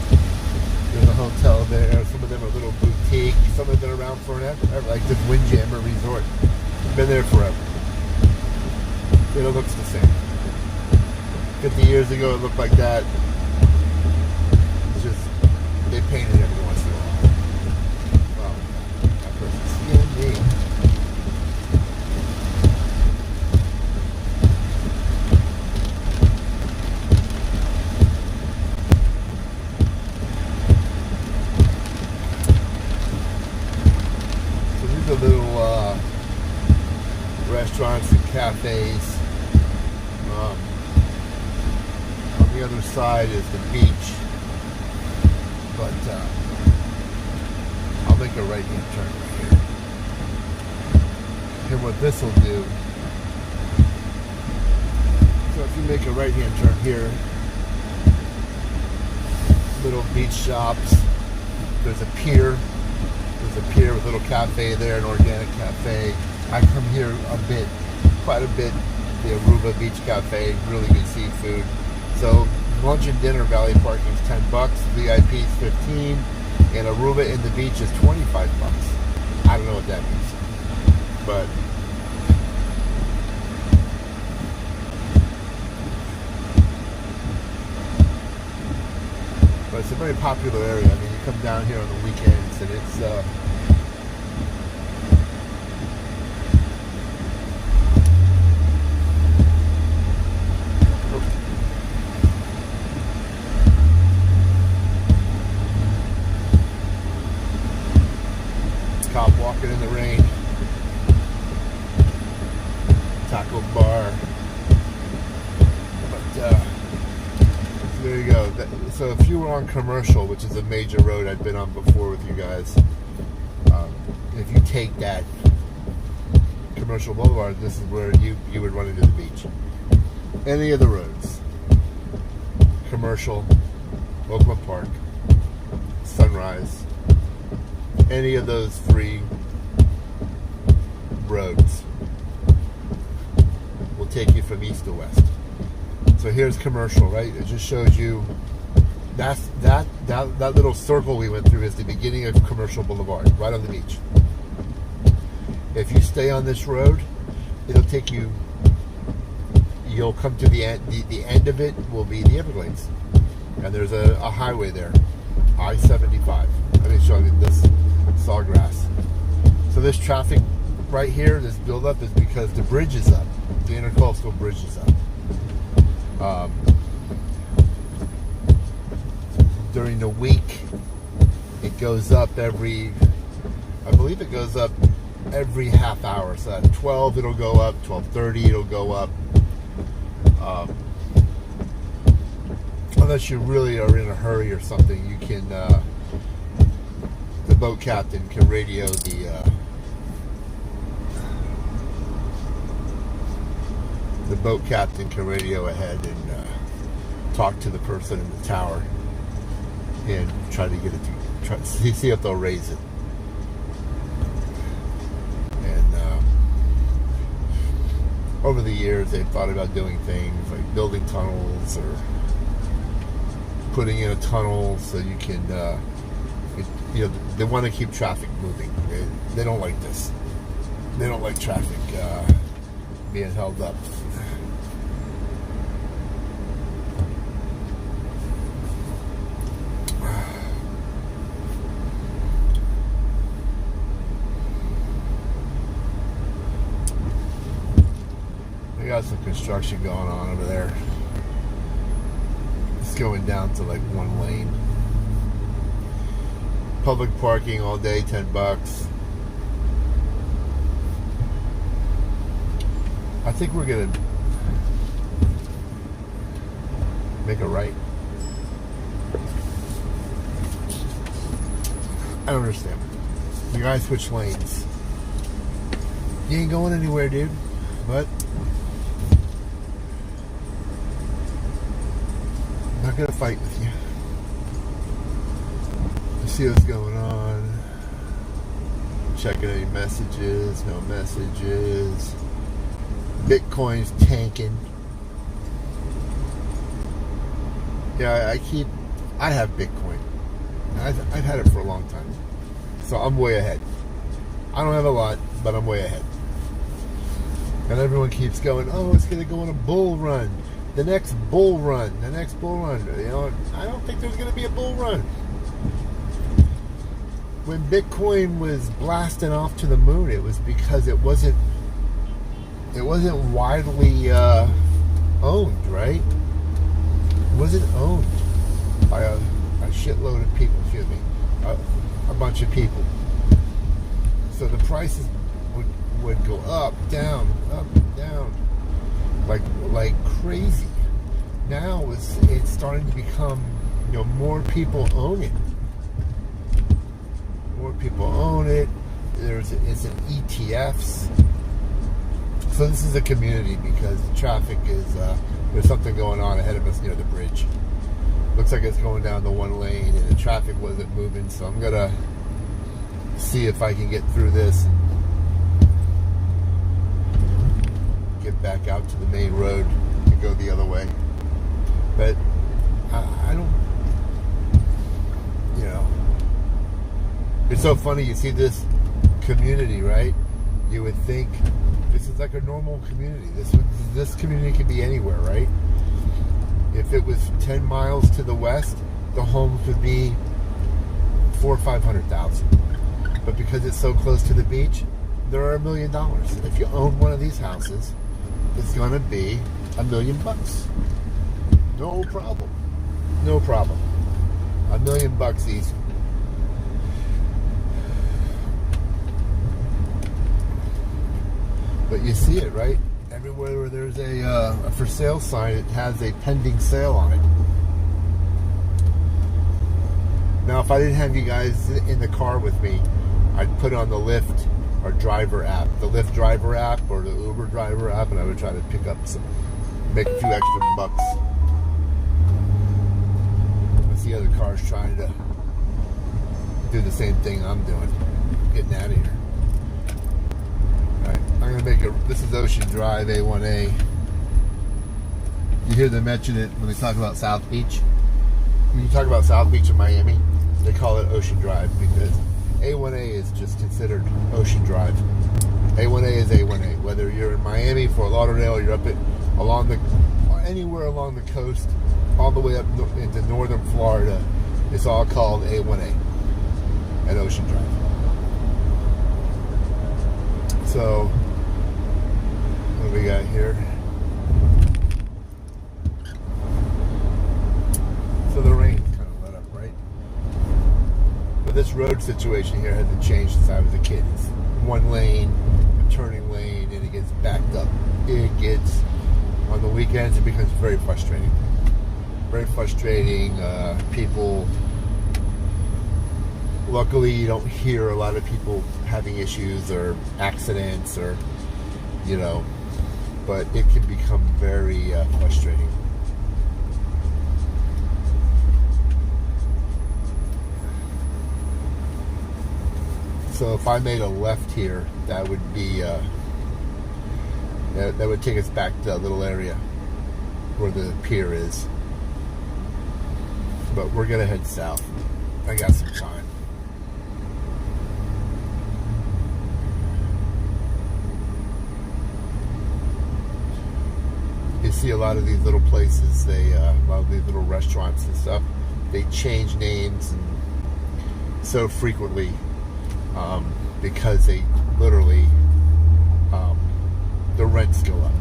And there's a hotel there. Some of them are little boutique. Some have been around forever, like this Windjammer Resort. Been there forever. It looks the same. 50 years ago, it looked like that. It's just they painted it every once in a while. Wow, that person's seeing me. The little restaurants and cafes. On the other side is the beach, but I'll make a right-hand turn right here. And what this will do, so if you make a right-hand turn here, little beach shops, there's a pier. There's a pier with a little cafe there, an organic cafe. I come here quite a bit, the Aruba Beach Cafe, really good seafood. So lunch and dinner valet parking is $10, VIP is $15, and Aruba in the beach is $25. I don't know what that means, but it's a very popular area. I mean, you come down here on the weekends, and it's cop walking in the rain. Taco bar. But there you go. So if you were on Commercial, which is a major road I've been on before with you guys, if you take that Commercial Boulevard, this is where you would run into the beach. Any of the roads, Commercial, Oakland Park, Sunrise, any of those three roads will take you from east to west. So here's Commercial, right? It just shows you that little circle we went through is the beginning of Commercial Boulevard, right on the beach. If you stay on this road, it'll take you. You'll come to the end. The end of it will be the Everglades, and there's a highway there, I-75. Let me show you this Sawgrass. So this traffic right here, this buildup, is because the bridge is up. The Intercoastal Bridge is up. During the week, it goes up I believe it goes up every half hour. So at 12 it'll go up, 12:30 it'll go up. Unless you really are in a hurry or something, you can, the boat captain can radio the boat captain can radio ahead and talk to the person in the tower and try to get it to see if they'll raise it. And over the years, they've thought about doing things like building tunnels or putting in a tunnel so you can, they want to keep traffic moving. They don't like this. They don't like traffic being held up. They got some construction going on over there. It's going down to like one lane. Public parking all day, $10. I think we're gonna make a right. I don't understand. The guy switched lanes. You ain't going anywhere, dude. But I'm not gonna fight with you. Let's see what's going on. Checking any messages, no messages. Bitcoin's tanking. Yeah, I have Bitcoin. I've had it for a long time. So I'm way ahead. I don't have a lot, but I'm way ahead. And everyone keeps going, oh, it's going to go on a bull run. The next bull run. I don't think there's going to be a bull run. When Bitcoin was blasting off to the moon, it was because it wasn't widely owned, right? It wasn't owned by a shitload of people, a bunch of people. So the prices would go up, down, like crazy. Now it's starting to become, more people own it. More people own it. It's in ETFs. So this is a community because the traffic is, there's something going on ahead of us near the bridge. Looks like it's going down the one lane and the traffic wasn't moving, so I'm gonna see if I can get through this and get back out to the main road and go the other way. But I don't, it's so funny, you see this community, right? You would think this is like a normal community. This community could be anywhere, right? If it was 10 miles to the west, the homes would be 400,000 or 500,000. But because it's so close to the beach, there are $1 million. And if you own one of these houses, it's going to be $1 million. No problem. No problem. $1 million easy. But you see it, right? Everywhere where there's a for sale sign, it has a pending sale on it. Now, if I didn't have you guys in the car with me, I'd put on the Lyft or driver app, the Lyft driver app or the Uber driver app, and I would try to pick up make a few extra bucks. I see other cars trying to do the same thing I'm doing, getting out of here. I'm going to make this is Ocean Drive, A1A. You hear them mention it when they talk about South Beach. When you talk about South Beach in Miami, they call it Ocean Drive because A1A is just considered Ocean Drive. A1A is A1A. Whether you're in Miami, Fort Lauderdale, or you're up anywhere along the coast, all the way up into northern Florida, it's all called A1A at Ocean Drive. So, what do we got here? So the rain's kind of let up, right? But this road situation here hasn't changed since I was a kid. It's one lane, a turning lane, and it gets backed up. On the weekends, it becomes very frustrating. Very frustrating. People, luckily you don't hear a lot of people having issues or accidents or, but it can become very frustrating. So if I made a left here, that would be That would take us back to that little area where the pier is. But we're gonna head south. I got some time. You see a lot of these little places, a lot of these little restaurants and stuff, they change names and so frequently because they literally, the rents go up.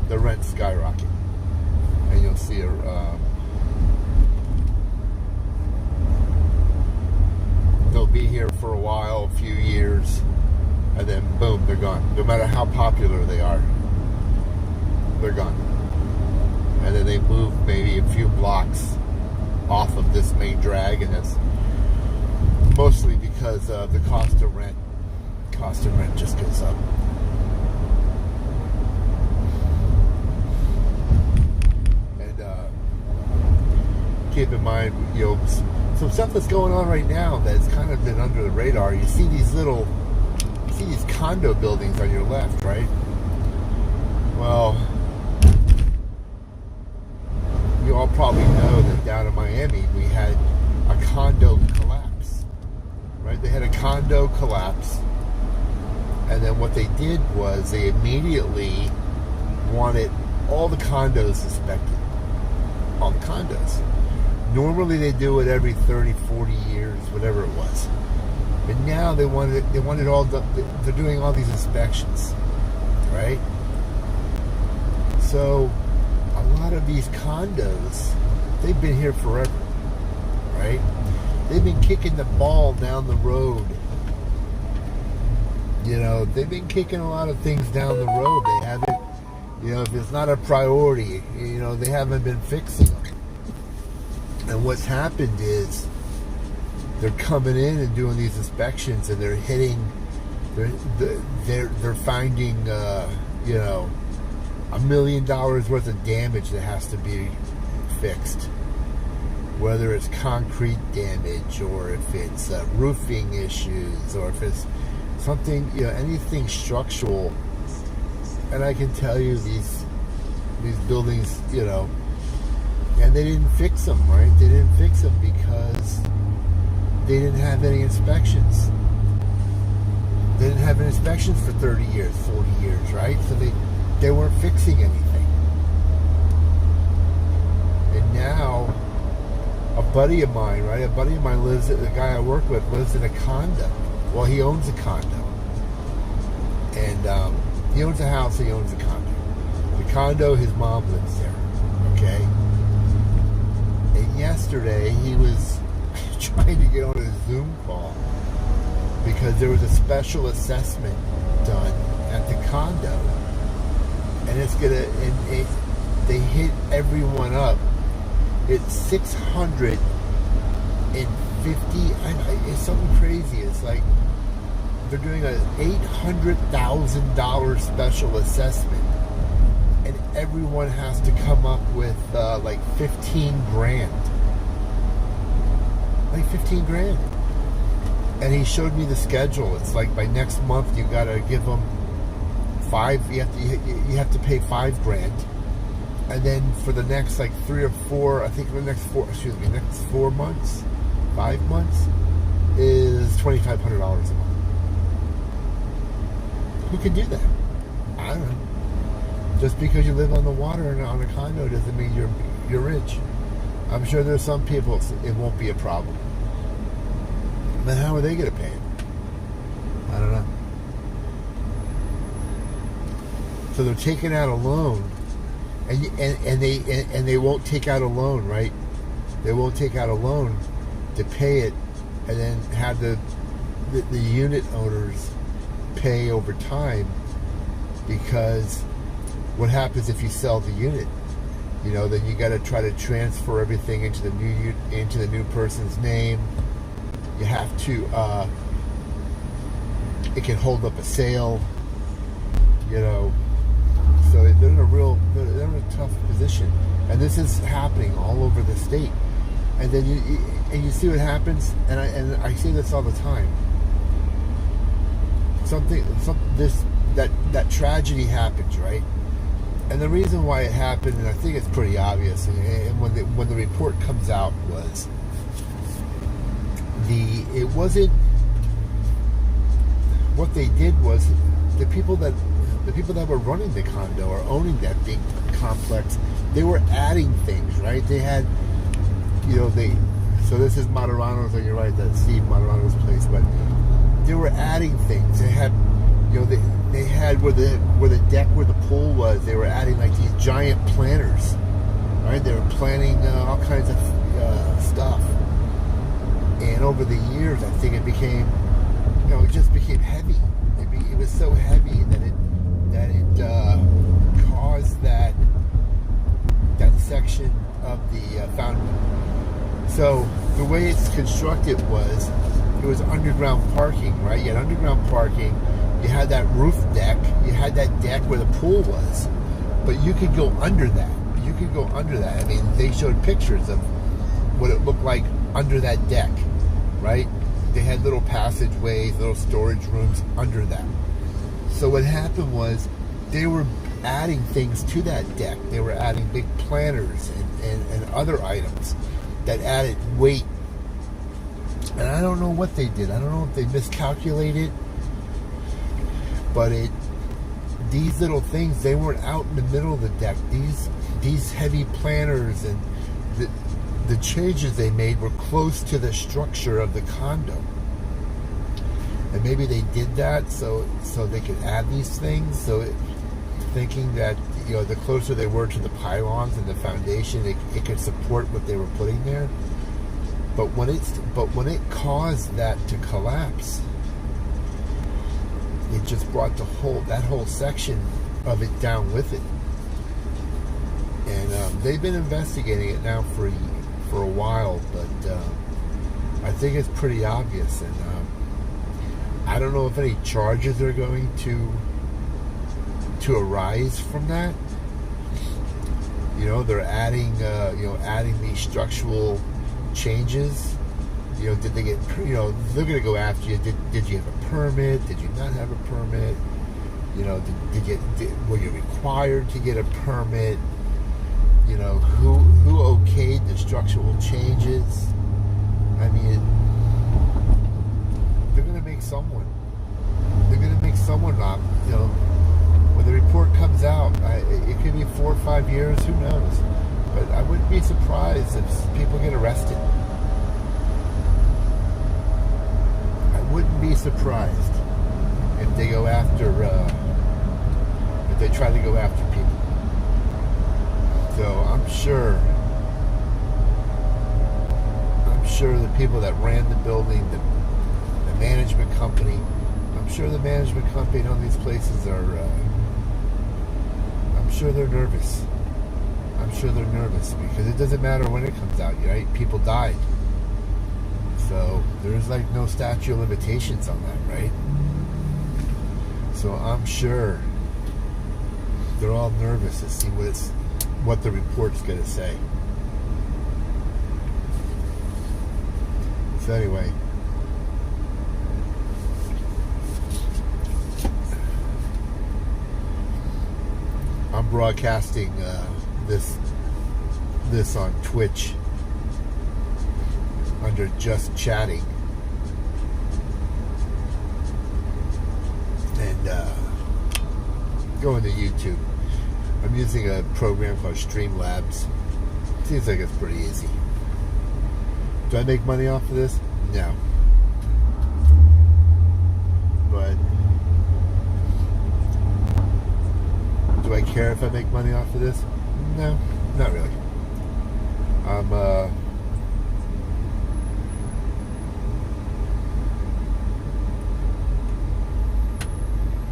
The rents skyrocket. And you'll see they'll be here for a while, a few years, and then boom, they're gone. No matter how popular they are, they're gone. And then they move maybe a few blocks off of this main drag, and that's mostly because of the cost of rent. Cost of rent just goes up. And keep in mind, some stuff that's going on right now that's kind of been under the radar. You see these condo buildings on your left, right? Well, you all probably know that down in Miami we had a condo collapse, right? They had a condo collapse, and then what they did was they immediately wanted all the condos inspected. All the condos. Normally they do it every 30, 40 years, whatever it was. But now they wanted they're doing all these inspections, right? So a lot of these condos, they've been here forever, right? They've been kicking the ball down the road. They've been kicking a lot of things down the road. They haven't, if it's not a priority, they haven't been fixing them. And what's happened is they're coming in and doing these inspections, and they're finding, $1 million worth of damage that has to be fixed. Whether it's concrete damage, or if it's roofing issues, or if it's something, anything structural. And I can tell you these buildings, and they didn't fix them, right? They didn't fix them because they didn't have any inspections. They didn't have any inspections for 30 years, 40 years, right? So they weren't fixing anything. And now, a buddy of mine, right? The guy I work with lives in a condo. Well, he owns a condo. And he owns a house, he owns a condo. The condo, his mom lives there, okay? And yesterday, he was trying to get on a Zoom call because there was a special assessment done at the condo. And they hit everyone up. It's $650. It's something crazy. It's like they're doing an $800,000 special assessment, and everyone has to come up with like 15 grand. Like 15 grand. And he showed me the schedule. It's like by next month you gotta give them you have to pay $5 grand, and then for the next like 3 or 4, I think next 4 months, 5 months is $2,500 a month. Who can do that? I don't know. Just because you live on the water and on a condo doesn't mean you're rich. I'm sure there's some people it won't be a problem. Then how are they going to pay it? I don't know. So they're taking out a loan, and they won't take out a loan, right? They won't take out a loan to pay it, and then have the unit owners pay over time, because what happens if you sell the unit? Then you got to try to transfer everything into the new person's name. You have to. It can hold up a sale. So they're in a tough position, and this is happening all over the state. And then you see what happens, and I say this all the time. This that tragedy happens, right? And the reason why it happened, and I think it's pretty obvious, and when the report comes out, was it wasn't what they did was the people that were running the condo or owning that big complex, they were adding things, right? They had, so this is Materano's, and you're right, that's Steve Materano's place, but they were adding things. They had, they had where the deck, where the pool was, they were adding like these giant planters, right? They were planting all kinds of stuff. And over the years, I think it became, it just became heavy. It was so heavy that it caused that section of the fountain. So the way it's constructed was, it was underground parking, right? You had underground parking. You had that roof deck. You had that deck where the pool was, but you could go under that. I mean, they showed pictures of what it looked like under that deck, right? They had little passageways, little storage rooms under that. So what happened was they were adding things to that deck. They were adding big planters and other items that added weight. And I don't know what they did. I don't know if they miscalculated, but these little things, they weren't out in the middle of the deck. These heavy planters and the changes they made were close to the structure of the condo. And maybe they did that so they could add these things. Thinking that the closer they were to the pylons and the foundation, it could support what they were putting there. But when it caused that to collapse, it just brought that whole section of it down with it. And they've been investigating it now for a while, but I think it's pretty obvious. And I don't know if any charges are going to arise from that. They're adding these structural changes. Did they get? They're going to go after you. Did you have a permit? Did you not have a permit? Were you required to get a permit? Who okayed the structural changes? I mean, they're going to make someone. When the report comes out, it could be 4 or 5 years. Who knows? But I wouldn't be surprised if people get arrested. I wouldn't be surprised if they go after, if they try to go after people. So I'm sure the people that ran the building, the management company, I'm sure the management company on these places are, I'm sure they're nervous. Because it doesn't matter when it comes out, right? People died. So there's like no statute of limitations on that, right? So I'm sure they're all nervous to see what the report's going to say. So anyway, I'm broadcasting this on Twitch under Just Chatting, and going to YouTube. I'm using a program called Streamlabs. Seems like it's pretty easy. Do I make money off of this? No. But do I care if I make money off of this? No, not really. I'm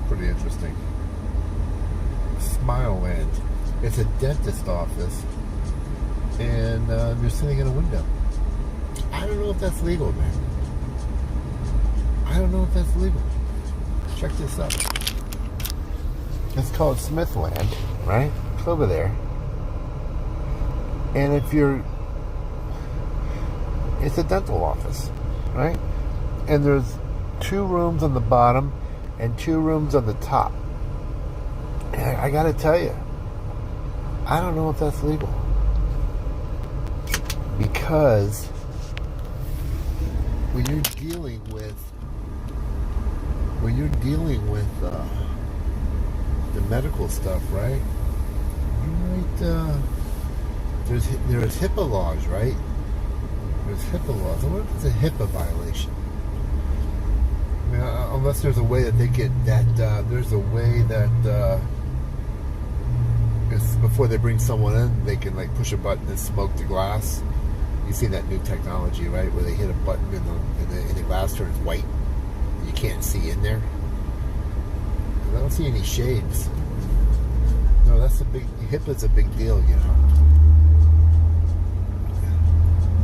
pretty interesting. Smileland. It's a dentist office, and you're sitting in a window. I don't know if that's legal, man. I don't know if that's legal. Check this out. It's called Smithland, right? It's over there. And it's a dental office, right? And there's 2 rooms on the bottom and 2 rooms on the top. And I gotta tell you, I don't know if that's legal. Because when you're dealing with the medical stuff, right? You might there's HIPAA laws, right? There's HIPAA laws. I wonder if it's a HIPAA violation. I mean, unless there's a way that they get that. There's a way that before they bring someone in, they can like push a button and smoke the glass. You see that new technology, right? Where they hit a button and the glass turns white. And you can't see in there. I don't see any shades. No, that's a big. HIPAA's a big deal, you know.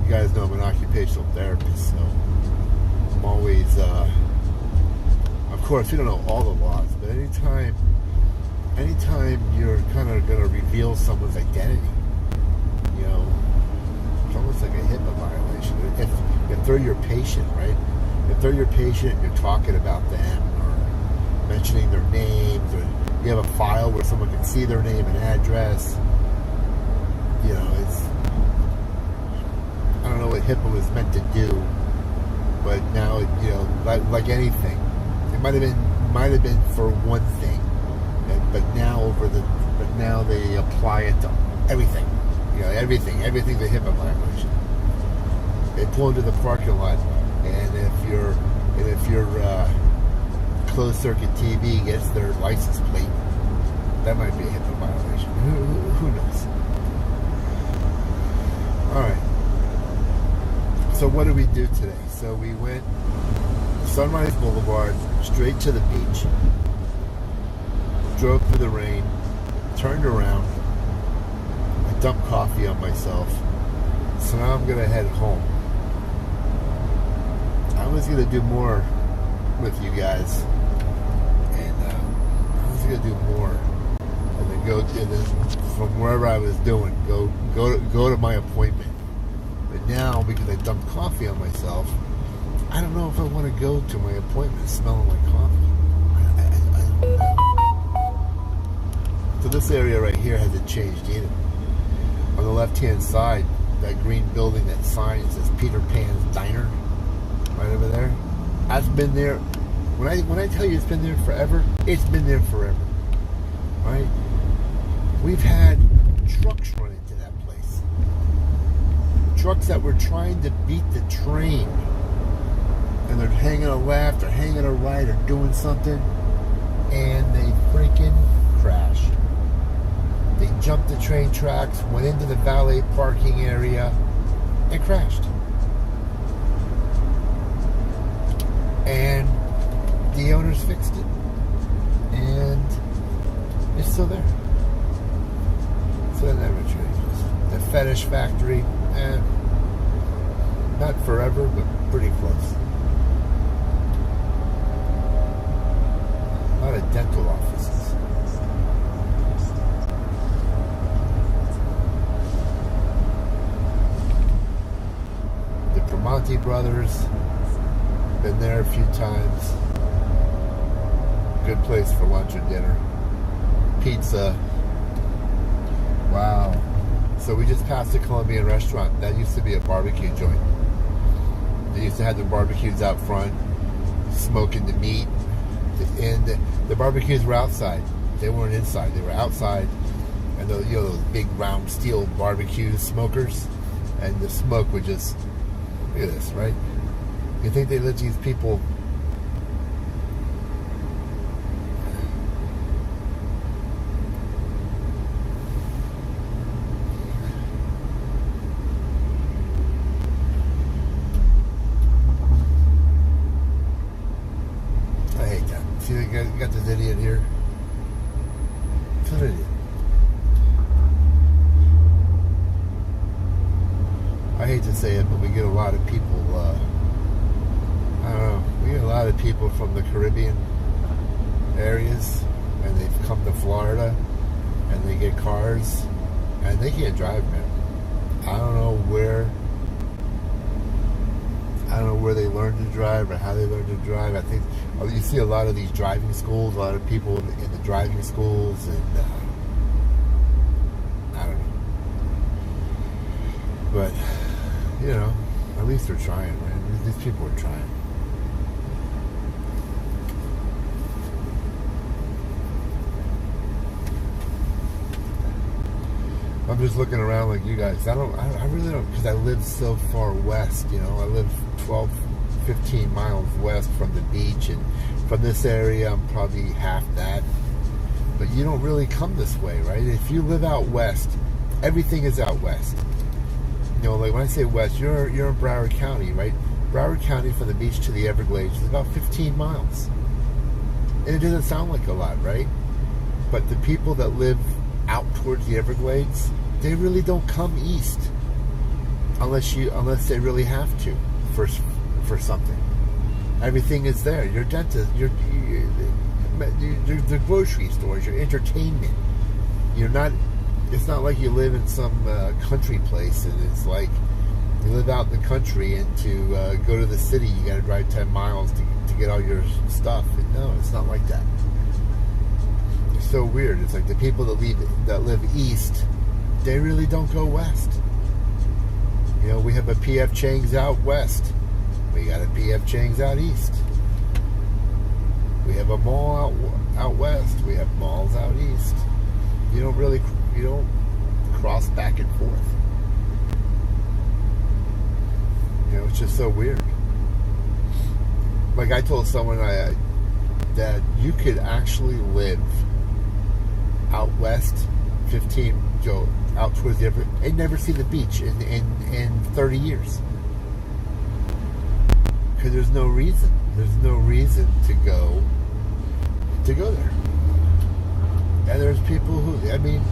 You guys know I'm an occupational therapist, so I'm always. Of course, we don't know all the laws, but anytime you're kind of going to reveal someone's identity, you know, it's almost like a HIPAA violation. If they're your patient, right? If they're your patient, you're talking about them or mentioning their names, or you have a file where someone can see their name and address. You know, I don't know what HIPAA was meant to do, but now, you know, like anything, it might have been for one thing, but now they apply it to everything. You know, everything's a HIPAA violation. They pull into the parking lot, and if your closed circuit TV gets their license plate, that might be a HIPAA violation. Who knows? All right. So what did we do today? So we went Sunrise Boulevard straight to the beach, drove through the rain, turned around, I dumped coffee on myself. So now I'm gonna head home. I was gonna do more with you guys, and I was gonna do more, and then from wherever I was doing, go to my appointment. But now, because I dumped coffee on myself, I don't know if I want to go to my appointment smelling like coffee. I don't know. So this area right here hasn't changed either. On the left-hand side, that green building, that sign, it says Peter Pan's Diner, right over there. That's been there. When I tell you it's been there forever, it's been there forever, right? We've had trucks run into that place. Trucks that were trying to beat the train, and they're hanging a left or hanging a right or doing something, and they freaking crash. They jumped the train tracks, went into the valet parking area, and crashed. And the owners fixed it, and it's still there. So that never changes. The fetish factory, not forever, but pretty close. A lot of dental offices. The Primanti brothers, been there a few times. Good place for lunch or dinner. Pizza. Wow. So we just passed a Colombian restaurant. That used to be a barbecue joint. They used to have the barbecues out front, smoking the meat. And the barbecues were outside. They weren't inside. They were outside. And those, those big round steel barbecue smokers. And the smoke would just... Look at this, right? You think they let these people... I hate that. See, you got this idiot here. It's an idiot. I hate to say it, but we get a lot of people, I don't know, we get a lot of people from the Caribbean areas, and they've come to Florida, and they get cars, and they can't drive, man. I don't know I don't know where they learned to drive or how they learned to drive. I think you see a lot of these driving schools, a lot of people in the driving schools, and I don't know. But, you know, at least they're trying, right? These people are trying. I'm just looking around like you guys. I really don't, because I live so far west, you know. I live 12, 15 miles west from the beach, and from this area, I'm probably half that. But you don't really come this way, right? If you live out west, everything is out west. You know, like when I say west, you're in Broward County, right? Broward County from the beach to the Everglades is about 15 miles. And it doesn't sound like a lot, right? But the people that live out towards the Everglades, they really don't come east unless they really have to for something. Everything is there. Your dentist, your the grocery stores, your entertainment. You're not. It's not like you live in some country place, and it's like you live out in the country, and to go to the city, you got to drive 10 miles to get all your stuff. And no, it's not like that. It's so weird. It's like the people that live east, they really don't go west. You know, we have a P.F. Chang's out west. We got a P.F. Chang's out east. We have a mall out west. We have malls out east. You don't cross back and forth. You know, it's just so weird. Like I told someone that you could actually live out west, 15, out towards the Everglades, and never see the beach in 30 years. Because there's no reason. There's no reason to go there. And there's people who, I mean,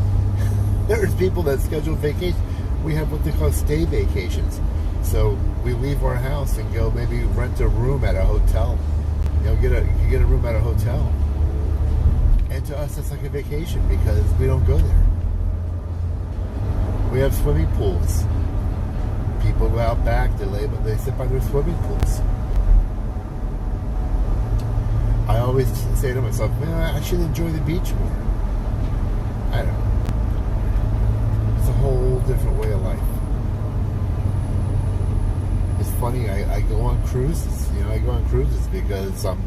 there's people that schedule vacations. We have what they call stay vacations. So we leave our house and go maybe rent a room at a hotel. You know, you get a room at a hotel. And to us, it's like a vacation because we don't go there. We have swimming pools. People go out back, they sit by their swimming pools. I always say to myself, man, I should enjoy the beach more. I don't know. It's a whole different way of life. It's funny, I go on cruises. You know, I go on cruises because I'm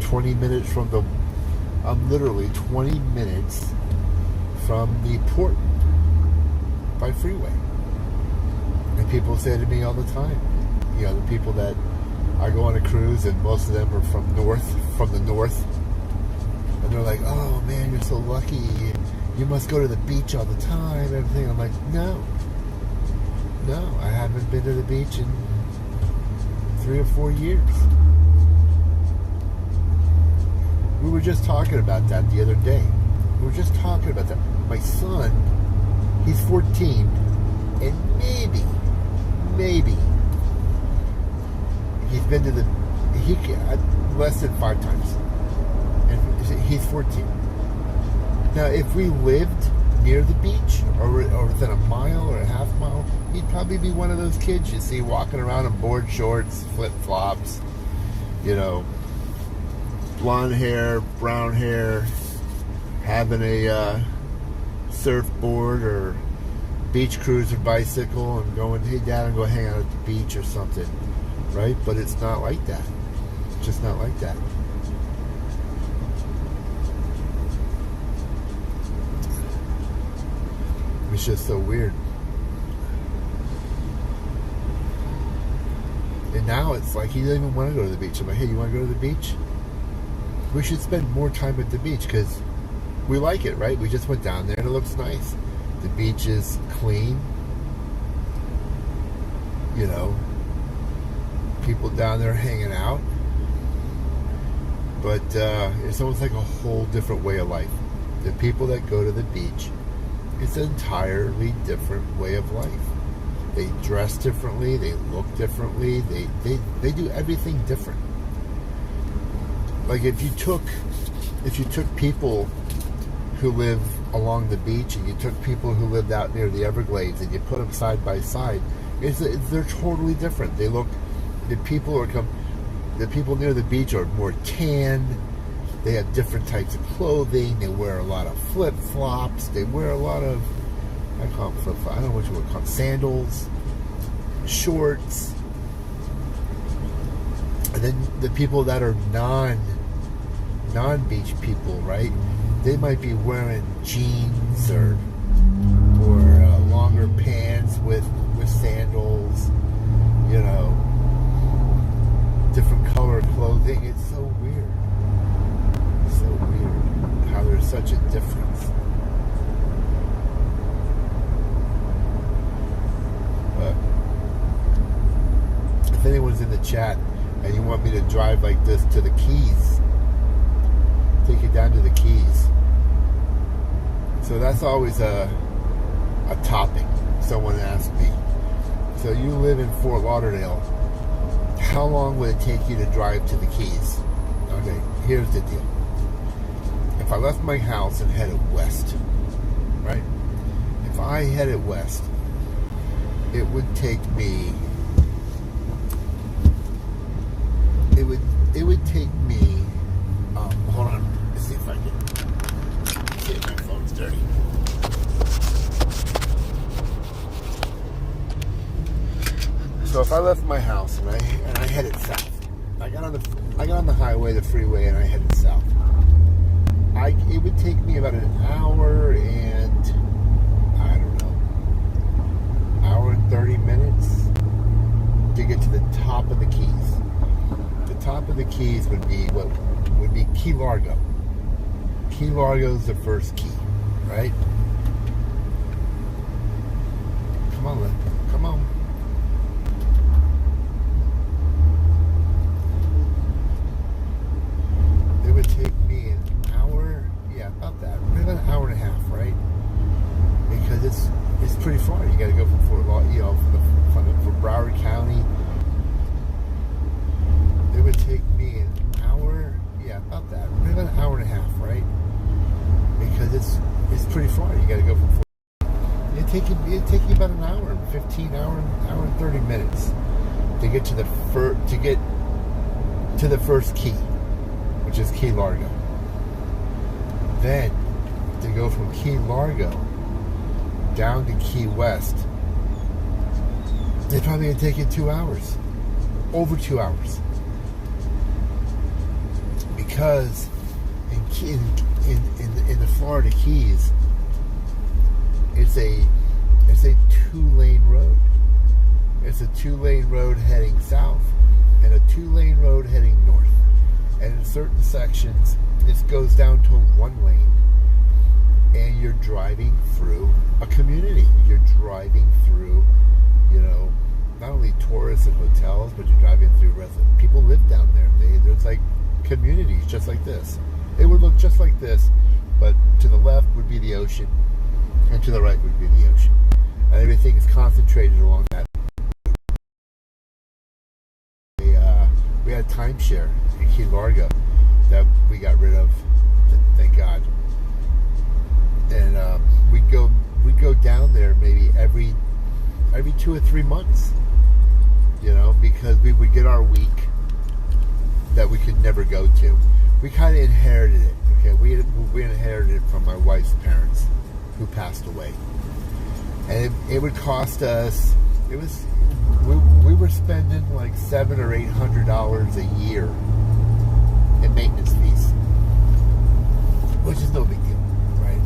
20 minutes from I'm literally 20 minutes from the port by freeway. And people say to me all the time, you know, the people that I go on a cruise, and most of them are from the north, and they're like, oh man, you're so lucky, you must go to the beach all the time, everything. I'm like, no, I haven't been to the beach in 3 or 4 years. We were just talking about that the other day. We were just talking about that. My son, he's 14, and maybe he's been to less than 5 times, and he's 14. Now, if we lived near the beach or within a mile or a half mile, he'd probably be one of those kids you see walking around in board shorts, flip-flops, you know, blonde hair, brown hair, having a surfboard or beach cruiser bicycle and going, hey dad, I'm going to hang out at the beach or something, right? But it's not like that. It's just not like that. It's just so weird. And now it's like he doesn't even want to go to the beach. I'm like, hey, you want to go to the beach? We should spend more time at the beach because we like it, right? We just went down there and it looks nice. The beach is clean. You know, people down there hanging out. But it's almost like a whole different way of life. The people that go to the beach, it's an entirely different way of life. They dress differently, they look differently, they do everything different. Like if you took people who live along the beach and you took people who lived out near the Everglades and you put them side by side, they're totally different. They look the people the people near the beach are more tan. They have different types of clothing. They wear a lot of flip flops. They wear a lot of, I call them flip flops. I don't know what you would call them, sandals, shorts. And then the people that are non-beach people, right? They might be wearing jeans or longer pants with sandals, you know, different color clothing. It's so weird. It's so weird how there's such a difference. But if anyone's in the chat and you want me to drive like this to the Keys, take it down to the Keys. So that's always a topic. Someone asked me, so you live in Fort Lauderdale, how long would it take you to drive to the Keys? Okay, here's the deal. If I left my house and headed west, right? If I headed west, it would take me, it would take me, hold on, let's see if I can, see if my phone's dirty. So if I left my house and I headed south, I got on the highway, the freeway, and I headed south. It would take me about an hour and, I don't know, hour and 30 minutes to get to the top of the Keys. The top of the Keys would be Key Largo. Key Largo's the first key, right? Come on, Lynn. Come on. It would take me an hour, yeah, about that, maybe an hour and a half, right? Because it's pretty far. You got to go from Fort Lauderdale, you know, from Broward County. It would take me an hour, yeah, about that, maybe an hour and a half, right? Because it's pretty far. You got to go from Fort. It'd take you about an hour, 15 hour and 30 minutes to get to the first key, which is Key Largo. Then, to go from Key Largo down to Key West, it's probably going to take you 2 hours. Over 2 hours. Because in the Florida Keys, it's a 2-lane road. It's a 2-lane road heading south and a 2-lane road heading north. And in certain sections, this goes down to 1 lane. And you're driving through a community. You're driving through, you know, not only tourists and hotels, but you're driving through residents. People live down there. There's like communities just like this. It would look just like this, but to the left would be the ocean, and to the right would be the ocean. And everything is concentrated along that. We had a timeshare in Key Largo that we got rid of, thank God. And we'd go down there maybe every 2 or 3 months, you know, because we would get our week that we could never go to. We kind of inherited it. Okay, we inherited it from my wife's parents, who passed away, and it would cost us. We were spending like $700 or $800 a year in maintenance fees, which is no big deal, right?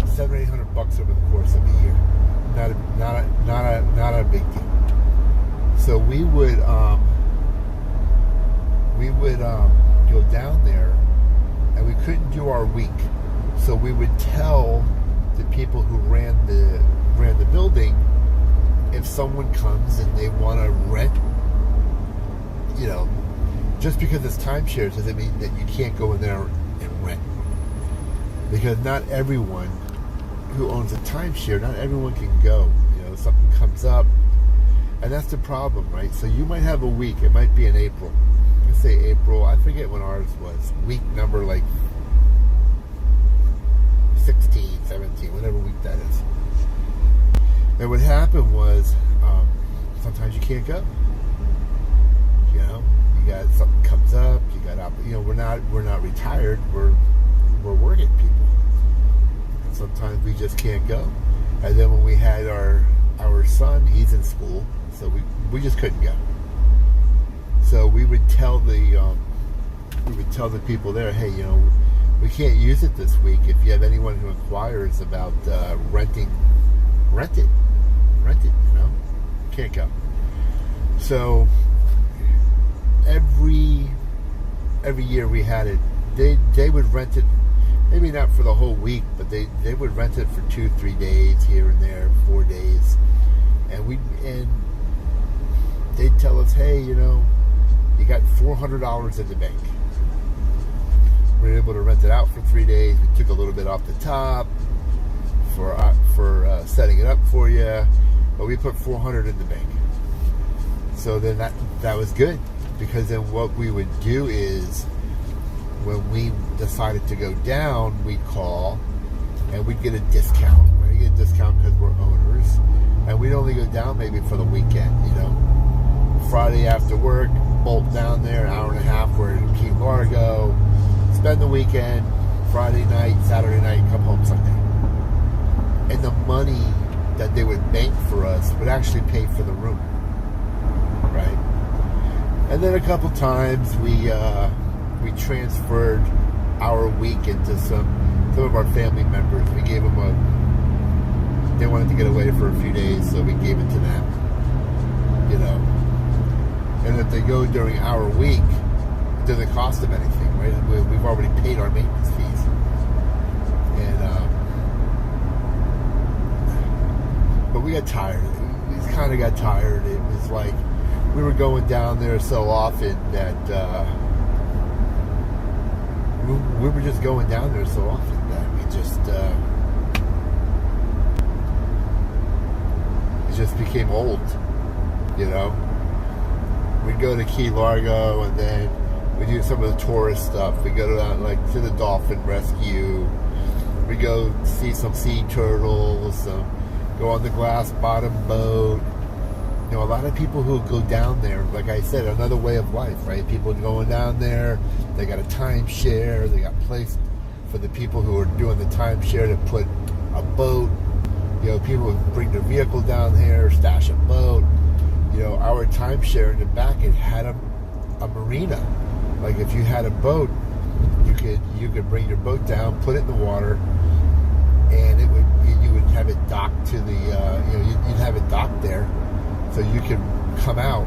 $700 or $800 over the course of a year, not a big deal. So we would go down there, and we couldn't do our week. So we would tell the people who ran the building, if someone comes and they want to rent, you know, just because it's timeshare doesn't mean that you can't go in there and rent. Because not everyone who owns a timeshare, not everyone can go. You know, something comes up, and that's the problem, right? So you might have a week. It might be in April. Let's say April. I forget when ours was. Week number like 16, 17, whatever week that is. And what happened was, sometimes you can't go. You know, you got something comes up, you got out. You know, we're not retired. We're working people, and sometimes we just can't go. And then when we had our son, he's in school, so we just couldn't go. So we would tell the people there, hey, you know, we can't use it this week. If you have anyone who inquires about rent it. You know, can't go. So every year we had it. They would rent it, maybe not for the whole week, but they would rent it for 2-3 days here and there, 4 days, and they'd tell us, hey, you know, you got $400 in the bank. We were able to rent it out for 3 days. We took a little bit off the top for setting it up for you, but we put $400 in the bank. So then that was good, because then what we would do is, when we decided to go down, we'd call and we'd get a discount. We'd get a discount because we're owners, and we'd only go down maybe for the weekend. You know, Friday after work, bolt down there, an hour and a half. We're in Key Largo. Spend the weekend, Friday night, Saturday night, come home Sunday. And the money that they would bank for us would actually pay for the room, right? And then a couple times we transferred our week into some of our family members. We gave them they wanted to get away for a few days, so we gave it to them, you know. And if they go during our week, it doesn't cost them anything, right? We've already paid our maintenance fees. And but we got tired. We kind of got tired. It was like we were going down there so often that we were just going down there so often that we just it just became old, you know. We'd go to Key Largo, and then we do some of the tourist stuff. We go to the dolphin rescue. We go see some sea turtles. Go on the glass bottom boat. You know, a lot of people who go down there, like I said, another way of life, right? People going down there, they got a timeshare. They got place for the people who are doing the timeshare to put a boat. You know, people would bring their vehicle down here, stash a boat. You know, our timeshare in the back, it had a marina. Like if you had a boat, you could bring your boat down, put it in the water, and you would have it docked to the you'd have it docked there, so you could come out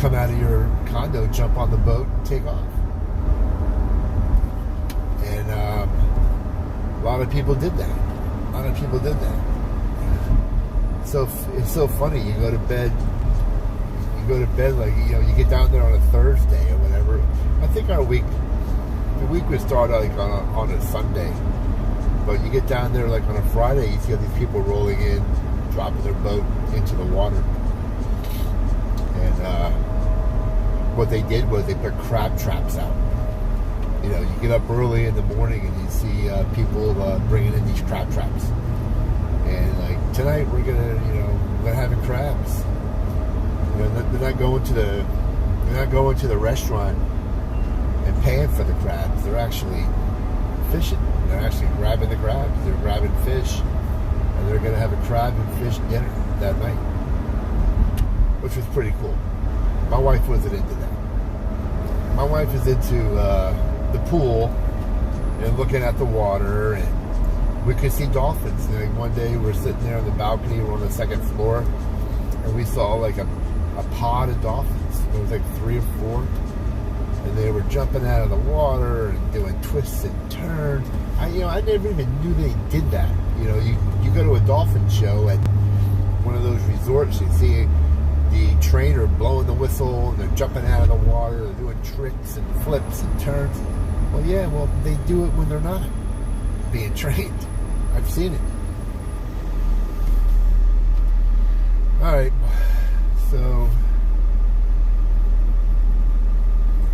of your condo, jump on the boat, and take off. And a lot of people did that. So it's so funny. You go to bed like, you know, you get down there on a Thursday or whatever. I think the week would start like on a Sunday, but you get down there like on a Friday, you see all these people rolling in, dropping their boat into the water. And what they did was they put crab traps out. You know, you get up early in the morning and you see people bringing in these crab traps. And like tonight we're gonna have crabs. You know, they're not going to the restaurant and paying for the crabs. They're actually fishing. They're actually grabbing the crabs. They're grabbing fish, and they're gonna have a crab and fish dinner that night, which was pretty cool. My wife wasn't into that. My wife is into the pool and looking at the water, and we could see dolphins. And like one day we're sitting there on the balcony, we're on the second floor, and we saw like a pod of dolphins. There was like 3 or 4, and they were jumping out of the water and doing twists and turns. I never even knew they did that. You know, you go to a dolphin show at one of those resorts, you see the trainer blowing the whistle, and they're jumping out of the water, they're doing tricks and flips and turns. Well, yeah, they do it when they're not being trained. I've seen it. All right, so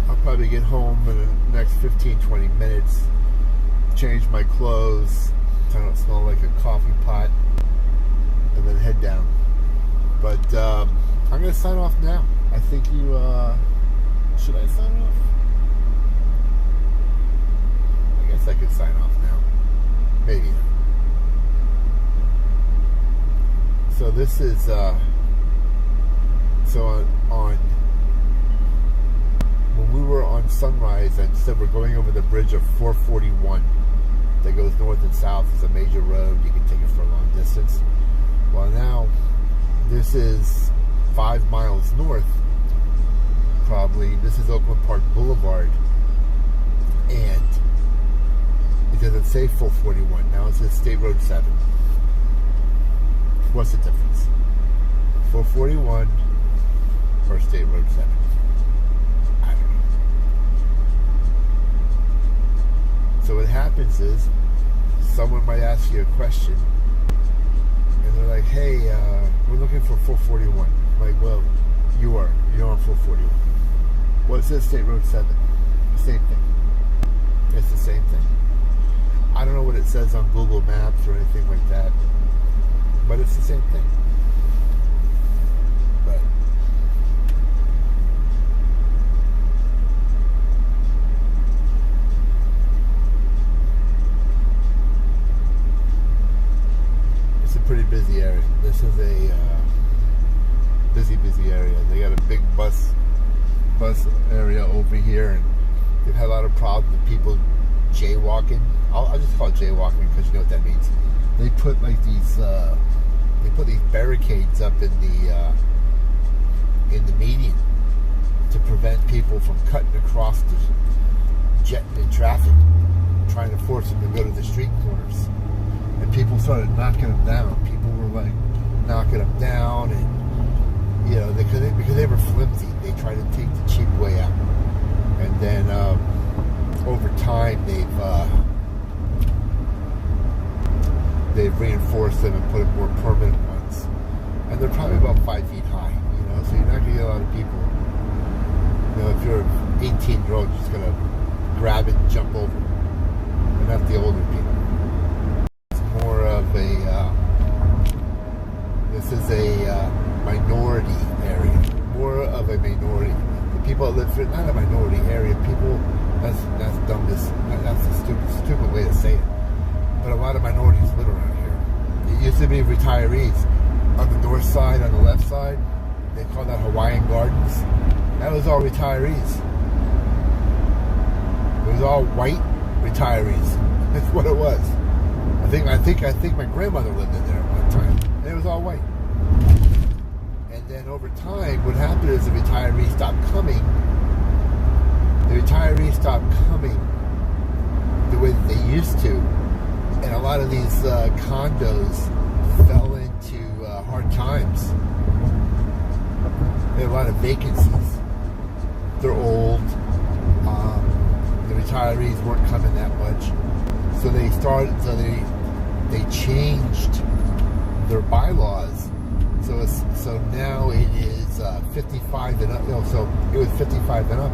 I'll probably get home in the next 15-20 minutes, change my clothes, so I don't smell like a coffee pot, and then head down. But I'm going to sign off now. I think you, should I sign off? I guess I could sign off now. Maybe not. So this is, so on when we were on Sunrise, I said we're going over the bridge of 441 that goes north and south. It's a major road. You can take it for a long distance. Well, now this is 5 miles north, probably. This is Oakland Park Boulevard, and it doesn't say 441. Now it says State Road 7. What's the difference? 441 or State Road 7? I don't know. So what happens is someone might ask you a question and they're like, hey, we're looking for 441. I'm like, well, you're on 441. Well, it says State Road 7. Same thing. It's the same thing. I don't know what it says on Google Maps or anything like that, but it's the same thing. But it's a pretty busy area. This is a busy area. They got a big bus area over here, and they've had a lot of problems with people jaywalking. I'll just call it jaywalking because you know what that means. They put like these barricades up in the median to prevent people from cutting across the jetting in traffic, trying to force them to go to the street corners. And people started knocking them down. People were like knocking them down, and you know, because they were flimsy, they tried to take the cheap way out. And then over time, they've reinforced them and put in more permanent ones. And they're probably about 5 feet high, you know, so you're not going to get a lot of people. You know, if you're an 18-year-old, you're just going to grab it and jump over. And not the older people. It's more of this is a minority area. More of a minority. The people that live here, not a minority area, people, that's dumb, that's a stupid way to say it. But a lot of minorities live around here. It used to be retirees. On the north side, on the left side, they call that Hawaiian Gardens. That was all retirees. It was all white retirees. That's what it was. I think my grandmother lived in there at one time. And it was all white. And then over time, what happened is the retirees stopped coming. The retirees stopped coming the way that they used to. And a lot of these condos fell into hard times. There are a lot of vacancies. They're old. The retirees weren't coming that much. So they changed their bylaws. So now it is 55 and up. You know, so it was 55 and up,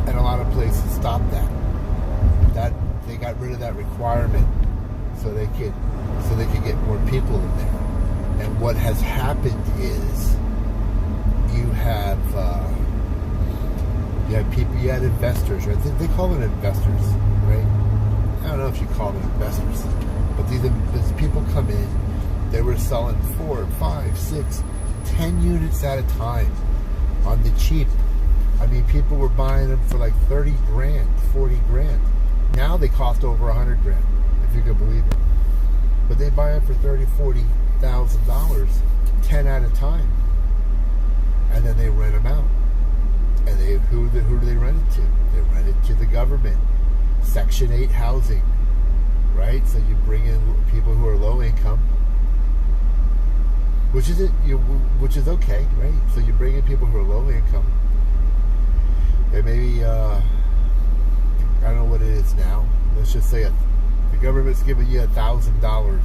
and a lot of places stopped that. They got rid of that requirement. So they could get more people in there. And what has happened is you have people, you had investors, right? They call it investors, right? I don't know if you call them investors, but these people come in. They were selling 4, 5, 6, 10 units at a time on the cheap. I mean, people were buying them for like 30 grand, 40 grand. Now they cost over 100 grand. If you can believe it. But they buy it for $30,000-$40,000, 10 at a time. And then they rent them out. And who do they rent it to? They rent it to the government. Section 8 housing. Right? So you bring in people who are low income. Which is okay, right? So you bring in people who are low income. And maybe I don't know what it is now. Let's just say the government's giving you $1,000,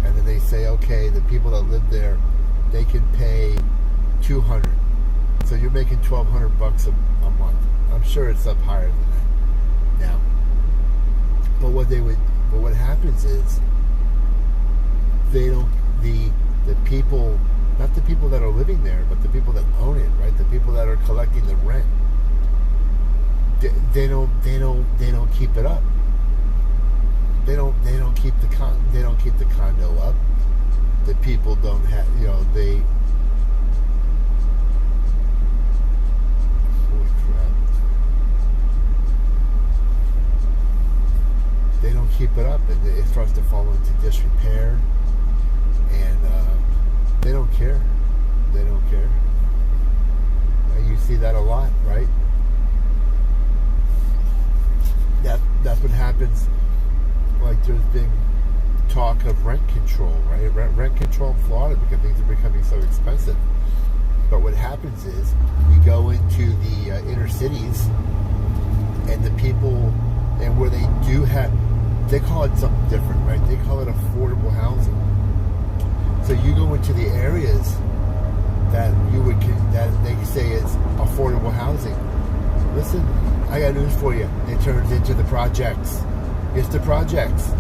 and then they say, okay, the people that live there, they can pay $200. So you're making $1,200 a month. I'm sure it's up higher than that now. But what happens is the people Not the people that are living there, but the people that own it, right? The people that are collecting the rent. They don't keep it up. They don't keep the condo up. The people don't have, they. Holy crap! They don't keep it up, and it starts to fall into disrepair, and they don't care. They don't care. You see that a lot, right? That's what happens. Like there's been talk of rent control, right? Rent control in Florida because things are becoming so expensive. But what happens is you go into the inner cities, and the people, and where they do have, they call it something different, right? They call it affordable housing. So you go into the areas that they say is affordable housing. Listen, I got news for you. It turns into the projects. It's the projects.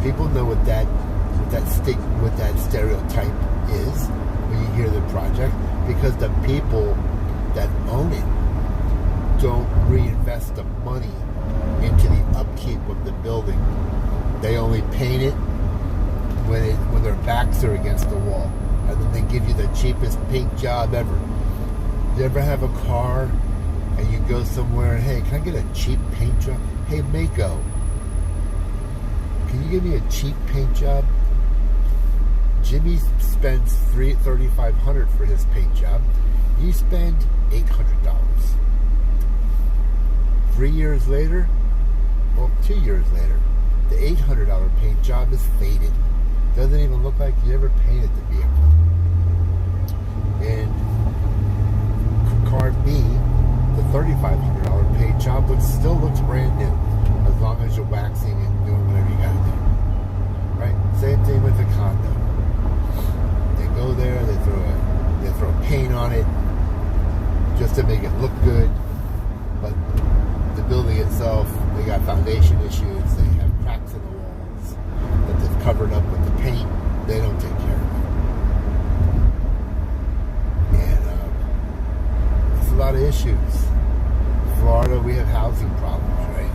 People know what that stereotype is when you hear the project, because the people that own it don't reinvest the money into the upkeep of the building. They only paint it when their backs are against the wall, and then they give you the cheapest paint job ever. You ever have a car and you go somewhere and, hey, can I get a cheap paint job? Hey, Mako, can you give me a cheap paint job? Jimmy spends $3,500 for his paint job. You spend $800. 3 years later, 2 years later, the $800 paint job is faded. Doesn't even look like you ever painted the vehicle. And car B, the $3,500 paint job still looks brand new, as long as you're waxing and doing whatever you gotta do. Right? Same thing with the condo. They go there, they throw paint on it just to make it look good, but the building itself, they got foundation issues, they have cracks in the walls that they've covered up with the paint. They don't take care of it. And there's a lot of issues. Florida, we have housing problems, right?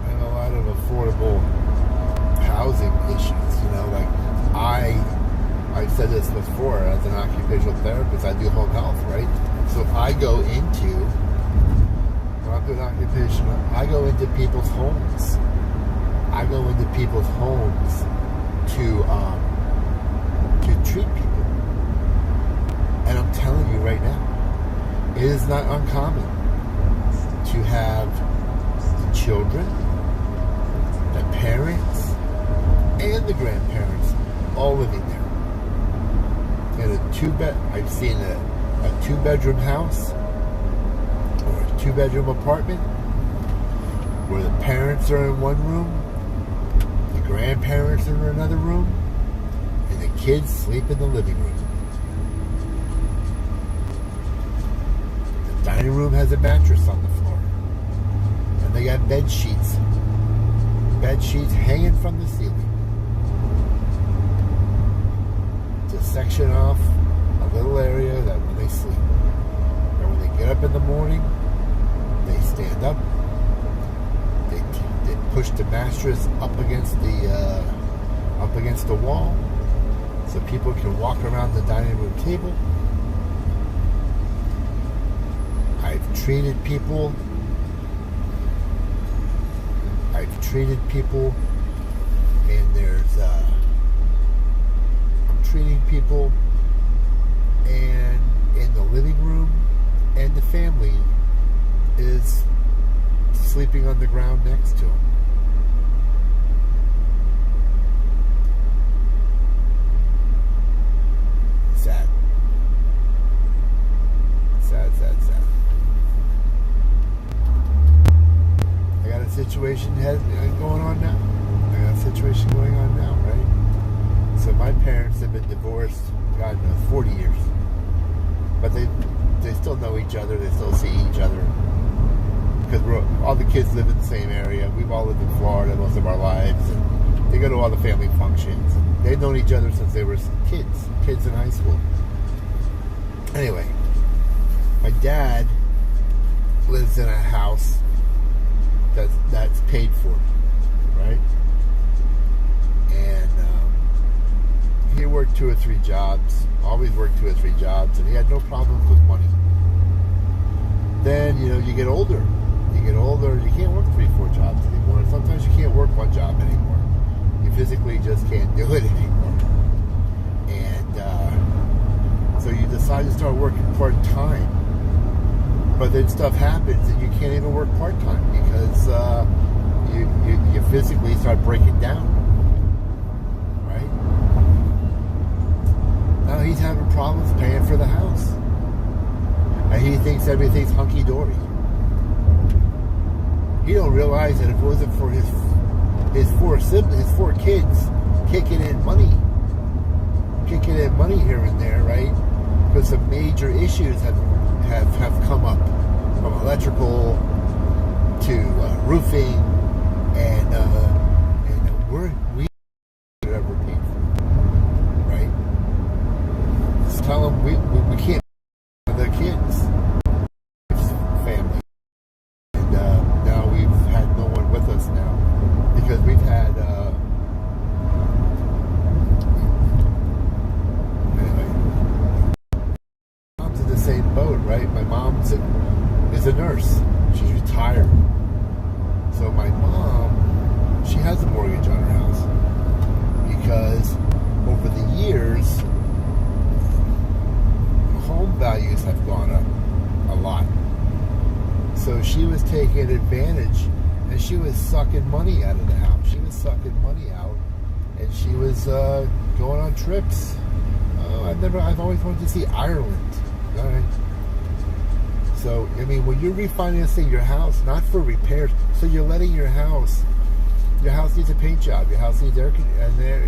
We have a lot of affordable housing issues, like I've said this before, as an occupational therapist, I do home health, right? So I go into people's homes. I go into people's homes to treat people. And I'm telling you right now, it is not uncommon to have the children, the parents, and the grandparents all living there. In I've seen a 2-bedroom house or a 2-bedroom apartment where the parents are in one room, the grandparents are in another room, and the kids sleep in the living room. The dining room has a mattress on the floor, and they got bed sheets hanging from the ceiling to section off a little area that when they sleep, and when they get up in the morning, they stand up. They push the mattress up against the wall, so people can walk around the dining room table. I've treated people, and I'm treating people, and in the living room, and the family is sleeping on the ground next to them. Sad. I got a situation going on now. Right? So my parents have been divorced, God knows, 40 years. But they still know each other. They still see each other. because all the kids live in the same area. We've all lived in Florida most of our lives, and they go to all the family functions. They've known each other since they were kids in high school. Anyway, my dad lives in a house that's paid for, right? And he worked 2 or 3 jobs, always worked 2 or 3 jobs, and he had no problems with money. Then, you get older. You can't work 3, 4 jobs anymore. And sometimes you can't work 1 job anymore. You physically just can't do it anymore. And so you decide to start working part-time. But then stuff happens and you can't even work part-time because you physically start breaking down. Right? Now he's having problems paying for the house. And he thinks everything's hunky-dory. He don't realize that if it wasn't for his 4 siblings, his 4 kids kicking in money here and there, right? Because some major issues have come up, from electrical to roofing, and we ever paid for, right? Just tell them we can't their kids, family, and now we've had no one with us now because we've had anyway. Mom's in the same boat, right? My mom is a nurse. She's retired, so my mom, she has a mortgage on her house because over the years home values have gone up a lot. So she was taking advantage and she was sucking money out of the house. She was sucking money out and she was going on trips. I've always wanted to see Ireland. All right. So, when you're refinancing your house, not for repairs, so you're letting your house needs a paint job, your house needs air, and there,